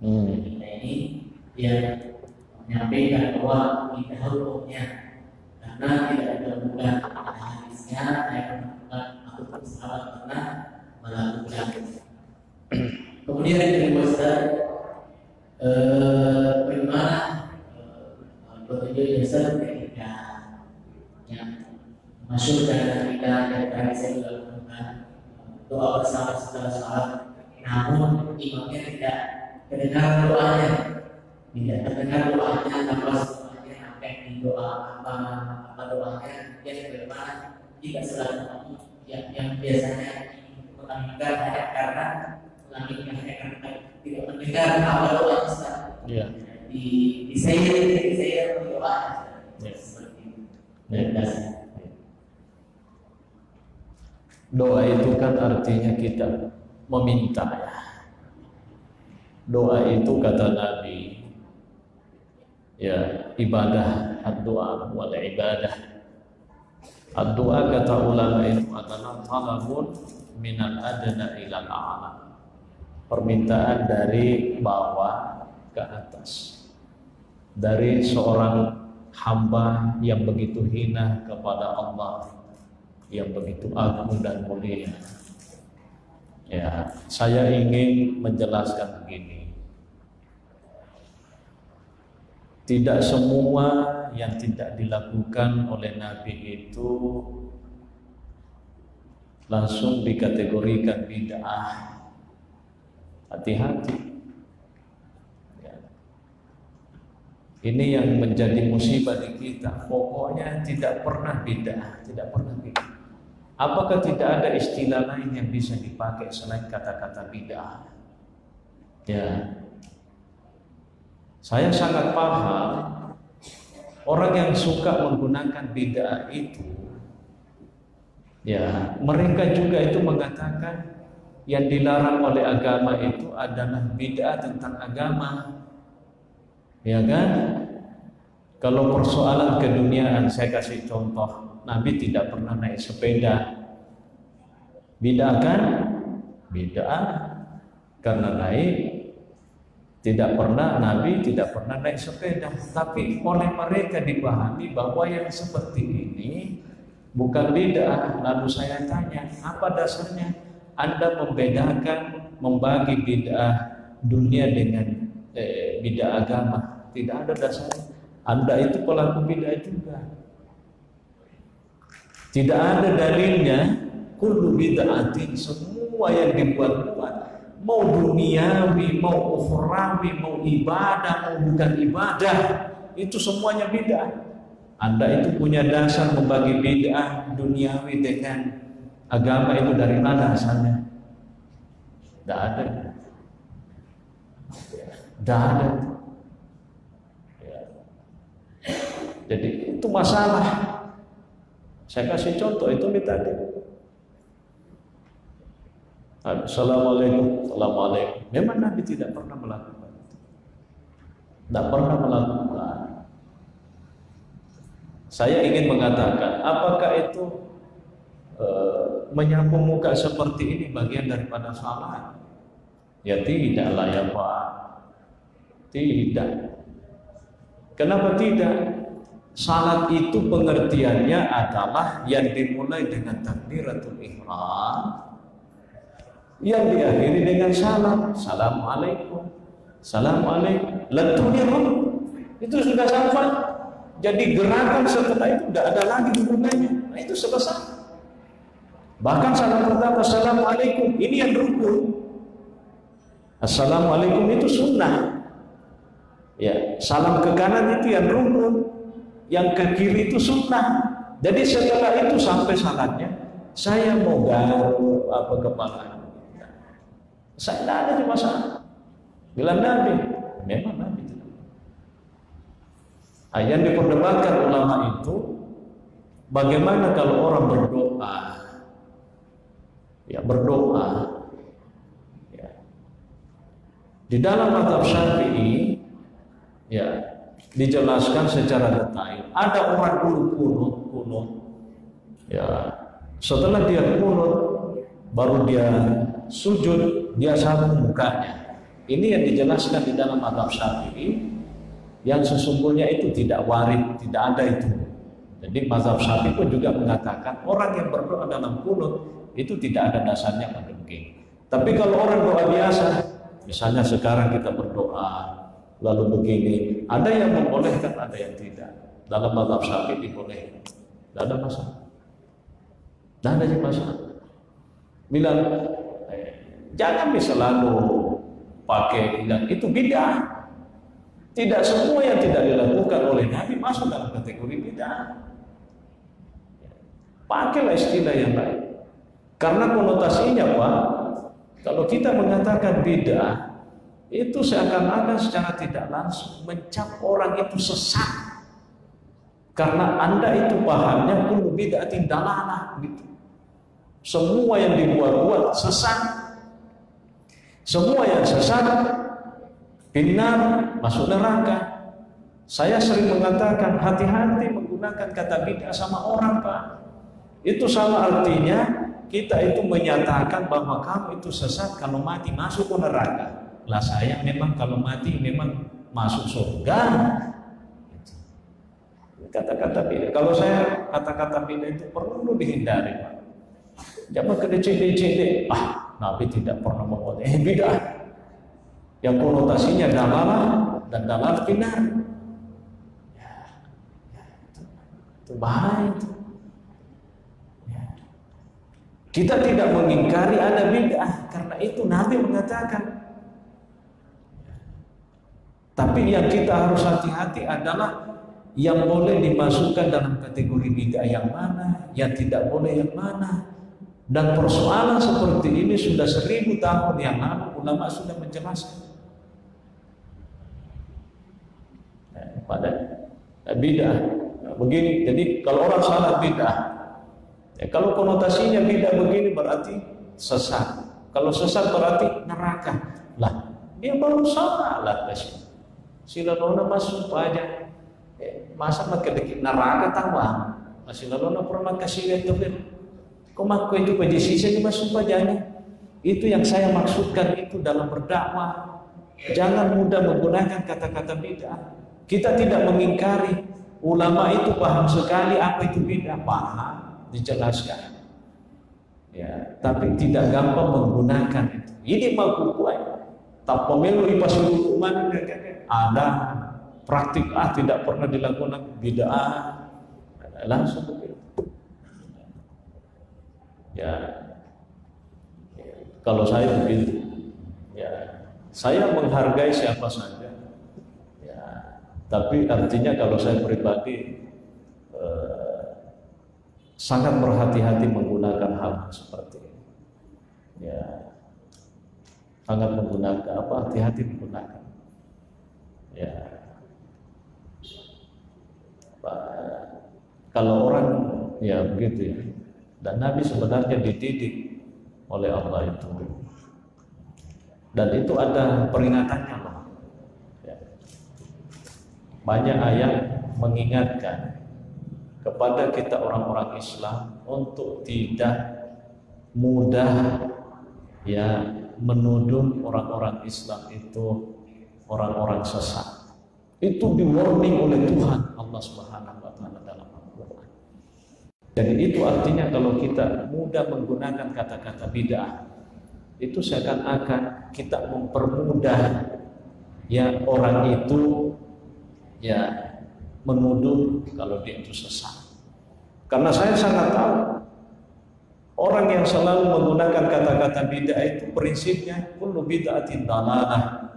kita ini yang menyampaikan bahwa kita hukumnya karena tidak ditemukan hadisnya saya menemukan aku sahabat pernah melakukan. Kemudian yang kedua ustaz bagaimana petunjuk Ustaz ketika yang masuk dalam kita dan tadi saya juga lakukan doa bersama setelah sholat, namun imamnya tidak terdengar doanya, tanpa doanya sampai di doa apa doanya dia bagaimana jika setelah yang biasanya mengaminkan ayat karena mengaminkan ayat tidak mendengar apa doa Ustaz. Iya. Di saya berdoa seperti itu. Doa itu kan artinya kita meminta ya. Doa itu kata Nabi ya ibadah, ad-doa wal ibadah. Ad-doa kata ulama itu adalah talabun minal adna ilal a'la. Permintaan dari bawah ke atas, dari seorang hamba yang begitu hina kepada Allah yang begitu agung dan mulia. Ya, saya ingin menjelaskan begini. Tidak semua yang tidak dilakukan oleh Nabi itu langsung dikategorikan bid'ah. Hati-hati. Ya. Ini yang menjadi musibah di kita. Pokoknya tidak pernah bid'ah, tidak pernah bid'ah. Apakah tidak ada istilah lain yang bisa dipakai selain kata-kata bid'ah? Ya. Saya sangat paham orang yang suka menggunakan bid'ah itu. Ya, mereka juga itu mengatakan yang dilarang oleh agama itu adalah bid'ah tentang agama. Ya kan? Kalau persoalan keduniaan, saya kasih contoh, Nabi tidak pernah naik sepeda. Bid'ah kan? Bid'ah karena Nabi tidak pernah naik sepeda. Tapi oleh mereka dipahami bahwa yang seperti ini bukan bid'ah. Lalu saya tanya, apa dasarnya Anda membedakan, membagi bid'ah dunia dengan bid'ah agama? Tidak ada dasarnya. Anda itu pelaku bid'ah juga. Tidak ada dalilnya. Kullu bid'atin, semua yang dibuat-buat, mau duniawi, mau ukhrawi, mau ibadah, mau bukan ibadah, itu semuanya bid'ah. Anda itu punya dasar membagi bid'ah duniawi dengan agama itu dari mana asalnya? Tidak ada. Tidak ada. Ya. Jadi itu masalah. Saya kasih contoh itu tadi. Assalamualaikum, assalamualaikum. Memang Nabi tidak pernah melakukan itu. Tidak pernah melakukan. Saya ingin mengatakan, apakah itu menyapu muka seperti ini bagian daripada salat? Ya tidaklah ya Pak. Tidak. Kenapa tidak? Salat itu pengertiannya adalah yang dimulai dengan takbiratul ihram, yang diakhiri dengan salam. Assalamualaikum, assalamualaikum. Letunya itu sudah sampai. Jadi gerakan setelah itu tidak ada lagi hubungannya. Nah, itu selesai. Bahkan salam pertama assalamualaikum ini yang rukun. Assalamualaikum itu sunnah. Ya, salam ke kanan itu yang rukun, yang ke kiri itu sunnah. Jadi setelah itu sampai salatnya, saya mau garuk apa kepala. Saya tidak ada masalah. Bilang Nabi, memang Nabi tidak. Yang diperdebatkan ulama itu, bagaimana kalau orang berdoa, ya berdoa, ya. Di dalam mazhab Syafi'i, ya dijelaskan secara detail. Ada orang dulu kunut, ya setelah dia kunut, baru dia sujud, dia sapu mukanya. Ini yang dijelaskan di dalam mazhab Syafi'i, yang sesungguhnya itu tidak warid, tidak ada itu. Jadi mazhab Syafi'i pun juga mengatakan orang yang berdoa dalam kunut itu tidak ada dasarnya pada begini. Tapi kalau orang doa biasa, misalnya sekarang kita berdoa lalu begini, ada yang membolehkan, ada yang tidak. Dalam mazhab Syafi'i dibolehkan, tidak ada masalah. Tidak ada masalah. Bilang jangan selalu pakai bilang itu bid'ah. Tidak semua yang tidak dilakukan oleh Nabi masuk dalam kategori bid'ah. Pakailah istilah yang lain. Karena konotasinya Pak, kalau kita mengatakan bid'ah, itu seakan-akan secara tidak langsung mencap orang itu sesat. Karena Anda itu pahamnya kullu bid'atin dalalah gitu. Semua yang dibuat-buat sesat. Semua yang sesat benar masuk neraka. Saya sering mengatakan hati-hati menggunakan kata bid'ah sama orang Pak. Itu sama artinya kita itu menyatakan bahwa kamu itu sesat kalau mati masuk ke neraka. Lah saya memang kalau mati memang masuk surga. Kata-kata bid'ah. Kalau saya kata-kata bid'ah itu perlu dihindari Pak. Jangan kecil-kecil. Nabi tidak pernah membuat bid'ah. Yang konotasinya dalalah dan dalal benar. Ya, itu bahaya itu. Ya. Kita tidak mengingkari ada bid'ah karena itu Nabi mengatakan. Tapi yang kita harus hati-hati adalah yang boleh dimasukkan dalam kategori bid'ah yang mana, yang tidak boleh yang mana. Dan persoalan seperti ini sudah 1000 tahun yang lalu ulama sudah menjelaskan. Pada bid'ah begini, jadi kalau orang salah bid'ah, ya, kalau konotasinya bid'ah begini berarti sesat. Kalau sesat berarti neraka. Lah, dia baru salah kasih. Silalona masuk aja. Masa makin dikit neraka tawang. Masih lalona pernah kasih lihat tuh. Kok itu pada sisa masuk pajanya. Itu yang saya maksudkan itu dalam berdakwah. Jangan mudah menggunakan kata-kata bid'ah. Kita tidak mengingkari, ulama itu paham sekali apa itu bid'ah, paham, dijelaskan. Ya, tapi tidak gampang menggunakan itu. Ini mampu buat. Tak pemilu ipas hukuman ada praktik tidak pernah dilakukan bid'ah, langsung begitu. Ya, kalau saya begitu, ya saya menghargai siapa saja. Tapi artinya kalau saya pribadi sangat berhati-hati menggunakan hal seperti ini. Ya, sangat menggunakan hati-hati menggunakan. Ya, Kalau orang ya begitu ya. Dan Nabi sebenarnya dididik oleh Allah itu. Dan itu ada peringatannya loh. Ya. Banyak ayat mengingatkan kepada kita orang-orang Islam untuk tidak mudah ya menuduh orang-orang Islam itu orang-orang sesat. Itu di warning oleh Tuhan Allah Subhanahu wa taala dalam Al-Qur'an. Jadi itu artinya kalau kita mudah menggunakan kata-kata bid'ah, itu seakan-akan kita mempermudah ya orang itu ya menuduh kalau dia itu sesat. Karena saya sangat tahu orang yang selalu menggunakan kata-kata bid'ah itu prinsipnya kullu bid'atin dalalah.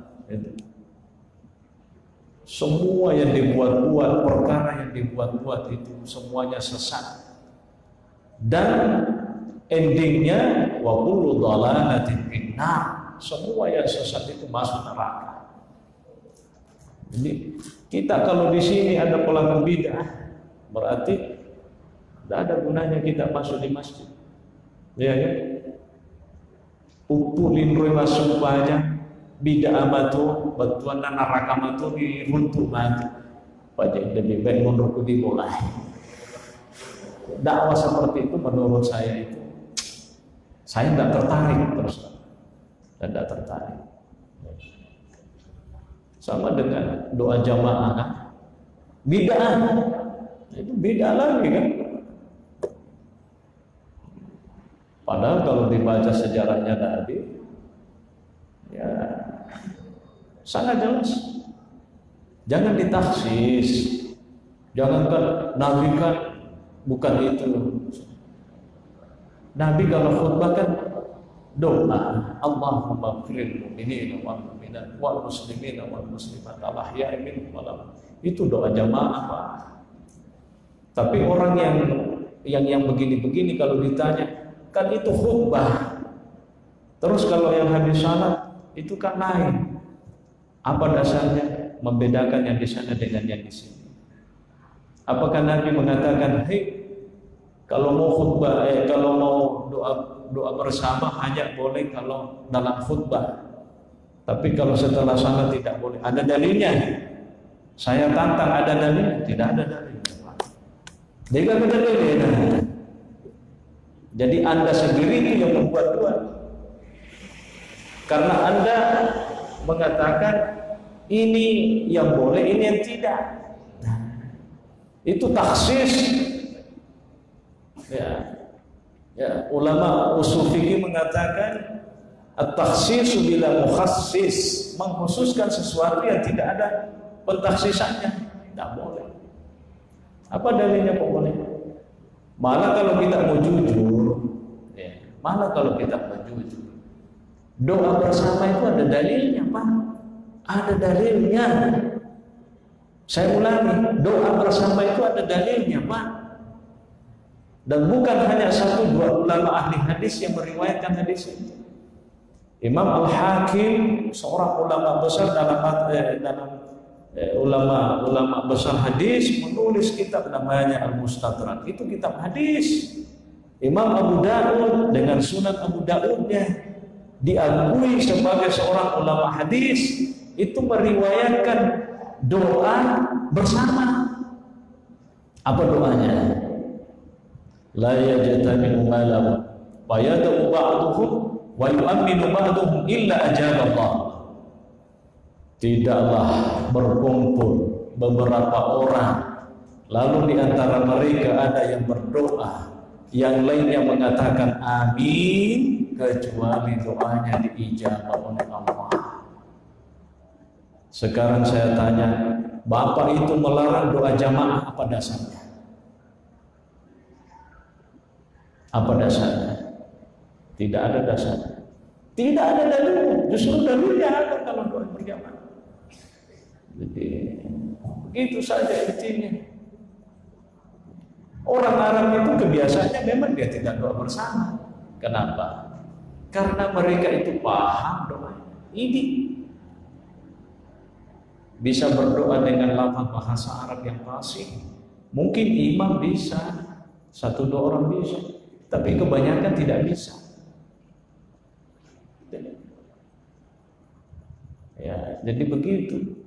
Semua yang dibuat-buat, perkara yang dibuat-buat itu semuanya sesat. Dan endingnya wa kullu dhalalatin finnar. Semua yang sesat itu masuk neraka. Jadi kita kalau di sini ada pelaku bid'ah, berarti tidak ada gunanya kita masuk di masjid. Ya kan? Upulin rumah sumpahnya bid'ah matu, batuan neraka matu di runtuh matu. Pajak lebih baik menurutku dimulai. Dakwah seperti itu menurut saya itu saya tidak tertarik terus, tidak tertarik. Sama dengan doa jamaah, bid'ah itu bid'ah lagi kan. Padahal kalau dibaca sejarahnya Nabi, ya sangat jelas. Jangan ditaksis. Jangankan Nabi kan bukan itu. Nabi kalau khutbah kan doa, Allahumma firil mu'minina wal mu'minat wal muslimina wal muslimat al-ahya'i minhum wal amwat. Itu doa jamaah, Pak. Tapi orang yang begini-begini kalau ditanya, kan itu khutbah. Terus kalau yang habis salat itu kan lain. Apa dasarnya membedakan yang di sana dengan yang di sini? Apakah Nabi mengatakan, "Hei, kalau mau khutbah, kalau mau doa bersama hanya boleh kalau dalam khutbah. Tapi kalau setelah salat tidak boleh." Ada dalilnya? Saya tantang, ada dalilnya? Tidak ada dalilnya. Tidak ada dalilnya. Jadi Anda sendiri itu yang membuat-buat. Karena Anda mengatakan ini yang boleh, ini yang tidak. Itu taksis. Ya, ulama usul fikih mengatakan at-takhsis bila mukhassis, mengkhususkan sesuatu yang tidak ada pentaksisannya, tidak boleh. Apa dalilnya kok boleh? Malah kalau kita mau jujur, ya, malah kalau kita mau jujur, doa bersama itu ada dalilnya, Pak. Ada dalilnya. Saya ulangi, doa bersama itu ada dalilnya, Pak. Dan bukan hanya satu dua ulama ahli hadis yang meriwayatkan hadis itu. Imam Al-Hakim, seorang ulama besar dalam ulama besar hadis, menulis kitab namanya Al-Mustadrak. Itu kitab hadis. Imam Abu Daud dengan Sunan Abu Daudnya diakui sebagai seorang ulama hadis, itu meriwayatkan doa bersama. Apa doanya? La yajtami'u malam wa yad'u ba'duhum wa yu'minu ba'duhum illa ajaba Allah. Tidaklah berkumpul beberapa orang lalu di antara mereka ada yang berdoa, yang lainnya mengatakan amin, kecuali doanya diijabah oleh Allah. Sekarang saya tanya, Bapak itu melarang doa jamaah, apa dasarnya? Apa dasarnya? Tidak ada dasarnya. Tidak ada dalilnya. Justru dalilnya ada kalau doa berjamaah. Jadi begitu saja intinya. Orang Arab itu kebiasaannya memang dia tidak doa bersama. Kenapa? Karena mereka itu paham doanya. Ini bisa berdoa dengan lafaz bahasa Arab yang fasih, Mungkin imam bisa, 1-2 orang bisa, tapi kebanyakan tidak bisa. Ya, jadi begitu.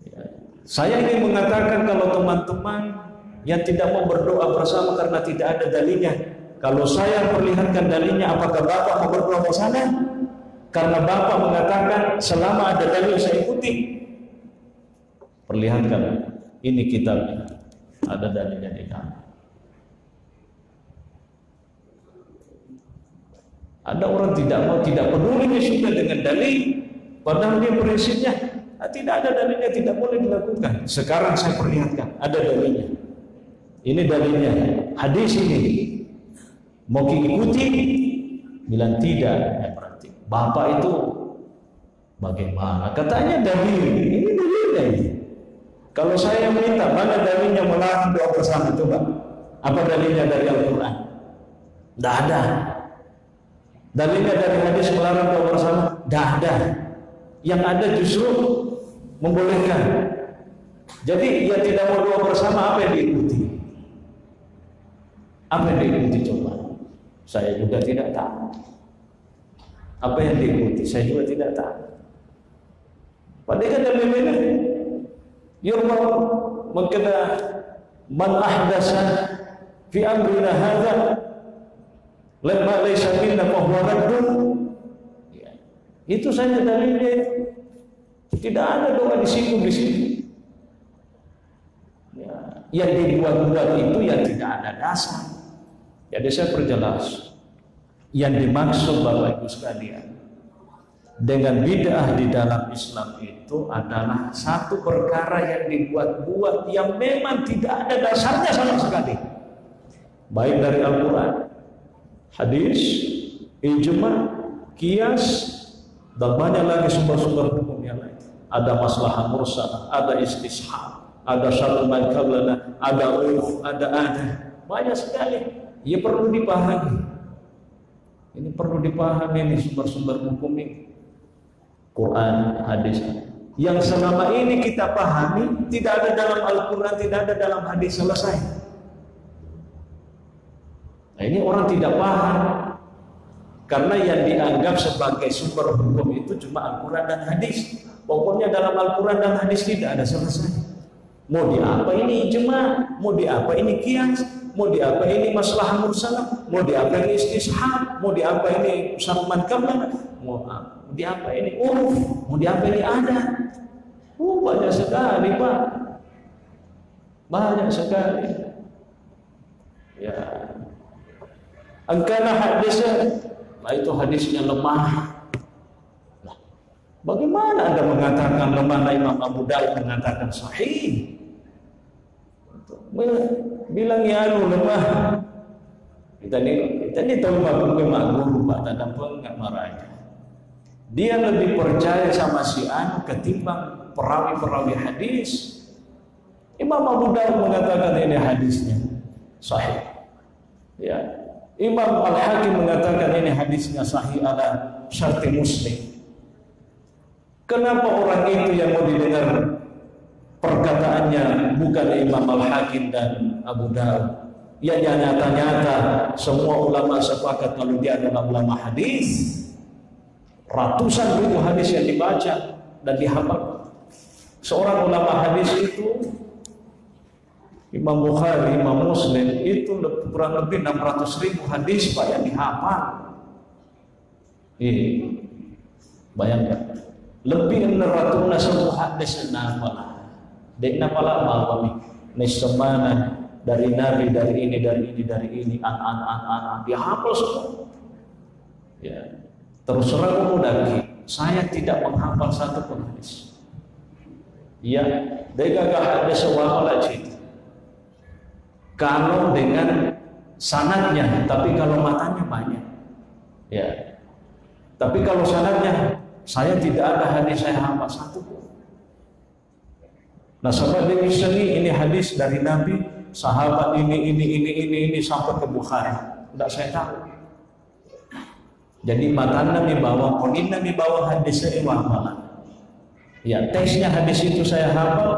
Ya. Saya ingin mengatakan kalau teman-teman yang tidak mau berdoa bersama karena tidak ada dalilnya, kalau saya perlihatkan dalilnya, apakah Bapak mau berdoa bersama? Karena Bapak mengatakan selama ada dalil saya ikuti. Perlihatkan, ini kitabnya, ada dalilnya di kanan. Ada orang tidak peduli dia suka dengan dalil, padahal dia prinsipnya tidak ada dalilnya, tidak boleh dilakukan. Sekarang saya perlihatkan, ada dalilnya. Ini dalilnya, hadis ini. Mau diikuti? Bilang tidak, ya berarti Bapak itu bagaimana? Katanya dalil, ini dalilnya ini. Kalau saya minta, mana dalilnya melarang doa bersama? Coba, apa dalilnya dari Al-Quran? Tidak ada. Dalilnya dari hadis melarang doa bersama? Tidak ada. Yang ada justru membolehkan. Jadi yang tidak mau doa bersama, apa yang diikuti? Apa yang diikuti coba? Saya juga tidak tahu. Apa yang diikuti? Saya juga tidak tahu. Padahal kan dalilnya yurma mengkena man ahdasa fi amrina hadza lamma laysa minna fa huwa raddun. Itu saja dalilnya itu. Tidak ada doa disinggung di sini. Ya, yang dibuat-buat itu yang tidak ada dasar. Jadi saya perjelas. Yang dimaksud Bapak Ibu sekalian dengan bid'ah di dalam Islam itu adalah satu perkara yang dibuat-buat yang memang tidak ada dasarnya sama sekali. Baik dari Al-Quran, hadis, ijma, qiyas, dan banyak lagi sumber-sumber hukum yang lain. Ada maslahah mursalah, ada istishab, ada syar'u man qablana, ada urf, ada. Banyak sekali. Ya perlu dipahami. Ini perlu dipahami nih sumber-sumber hukum ini. Quran, hadis. Yang selama ini kita pahami tidak ada dalam Al-Quran, tidak ada dalam hadis, selesai. Nah, ini orang tidak paham. Karena yang dianggap sebagai sumber hukum itu cuma Al-Quran dan hadis. Pokoknya dalam Al-Quran dan hadis tidak ada, selesai. Mau di apa ini ijma, mau di apa ini qiyas, mau di apa ini maslahah mursalah, mau di apa ini istishab, mau di apa ini syar'man qablan, mau di apa ini uruf, mau di apa ini adat. Banyak sekali, Pak. Banyak sekali. Ya. Angkana hadisnya, nah itu hadisnya lemah. Nah, bagaimana Anda mengatakan lemah? Nah, Imam Abu Daud mengatakan sahih. Bilang ya lemah. Kita ini tahu makhluk Pak, tak pun nggak marah aja. Dia lebih percaya sama si Anu ketimbang perawi-perawi hadis. Imam Abu Daud mengatakan ini hadisnya sahih. Ya. Imam Al-Hakim mengatakan ini hadisnya sahih ala syarti Muslim. Kenapa orang itu yang mau didengar perkataannya bukan Imam Al-Hakim dan Abu Daud? Ya nyata-nyata semua ulama sepakat kalau dia adalah ulama hadis. Ratusan ribu hadis yang dibaca dan dihafal. Seorang ulama hadis itu Imam Bukhari, Imam Muslim itu kurang lebih 600.000 hadis Pak yang dihafal. Bayangkan, lebih 600.000 hadis yang dihafal. Dek napala mawami nismana dari Nabi, dari ini an dihafal semua. Ya, terus terang lagi, saya tidak menghafal satu pun hadis. Ya, dek hadis wahal aja. Kalau dengan sanadnya, tapi kalau matanya banyak. Ya. Tapi kalau sanadnya, saya tidak ada hadis saya hafal satu pun. Nah, sahabat ini hadis dari Nabi, sahabat ini sampai ke Bukhari. Tidak saya tahu. Jadi matan Nabi bawa, konin Nabi bawa hadis saya hafal. Ya, tesnya hadis itu saya hafal,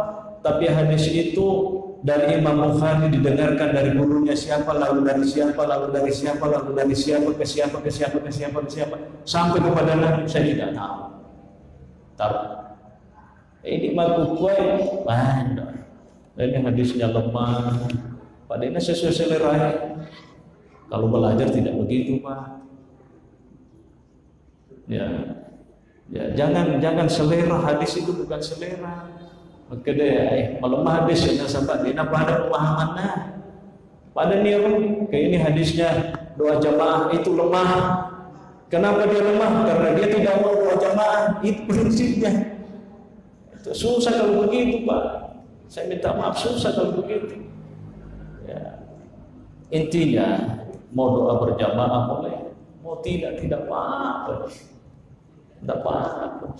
tapi hadis itu dari Imam Bukhari didengarkan dari gurunya siapa, lalu dari siapa, lalu dari siapa, lalu dari siapa ke siapa ke siapa ke siapa ke siapa sampai kepada Nabi, saya tidak tahu. Taruh. Ini maku kue bandar. Ini hadisnya lemah. Padahal sesuai selera. Kalau belajar tidak begitu, Pak. Ya, jangan selera, hadis itu bukan selera. Maka dia melemah hadis yang sampai dia pada pemahaman nah. Pada niru kayak ini hadisnya doa jamaah itu lemah. Kenapa dia lemah? Karena dia tidak mau doa jamaah. Itu prinsipnya. Itu susah kalau begitu, Pak. Saya minta maaf, susah kalau begitu. Ya. Intinya mau doa berjamaah boleh, mau tidak apa-apa. Tidak apa-apa.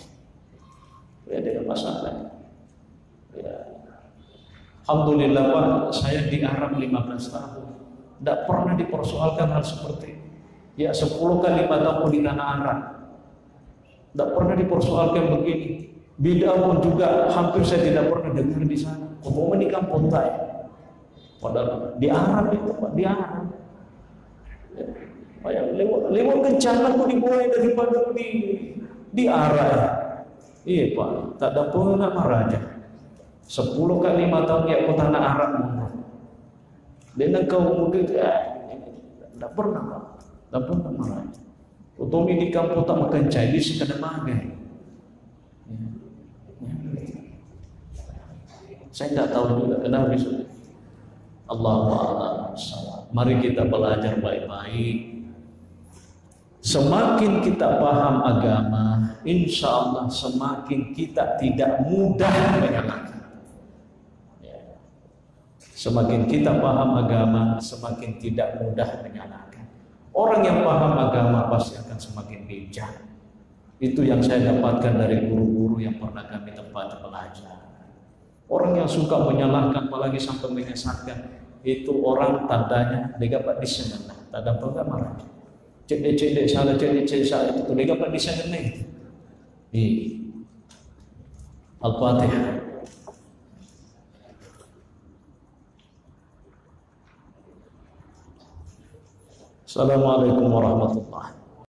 Ya, tidak masalah. Ya. Alhamdulillah, Pak, saya di Arab 15 tahun. Tidak pernah dipersoalkan hal seperti ini. Ya, 10 kali 5 tahun di tanah Arab. Tidak pernah dipersoalkan begini. Bid'ah pun juga hampir saya tidak pernah dengar di sana. Umumnya di kampung Thai. Padahal di Arab itu, Pak, di Arab. Ya, lewat kencana pun dimulai daripada di Arab. Iya, Pak, tak ada pernah maraja. 10 kali 5 tahun ya ke tanah Arab. Dan kau mungkin tidak pernah, Pak. Tak pernah maraja. Utami di kampung tak makan cai di sekadar magai. Saya tidak tahu juga kenapa bisa. Allahu a'lam. Mari kita belajar baik-baik. Semakin kita paham agama, insya Allah semakin kita tidak mudah menyalahkan. Semakin kita paham agama, semakin tidak mudah menyalahkan. Orang yang paham agama pasti akan semakin bijak. Itu yang saya dapatkan dari guru-guru yang pernah kami tempat belajar. Orang yang suka menyalahkan, apalagi sampai menyesatkan, itu orang tandanya dia dapat disenang. Tanda apa marah. Cedek salah itu dia dapat disenang. Al-Fatihah. Assalamualaikum warahmatullahi wabarakatuh.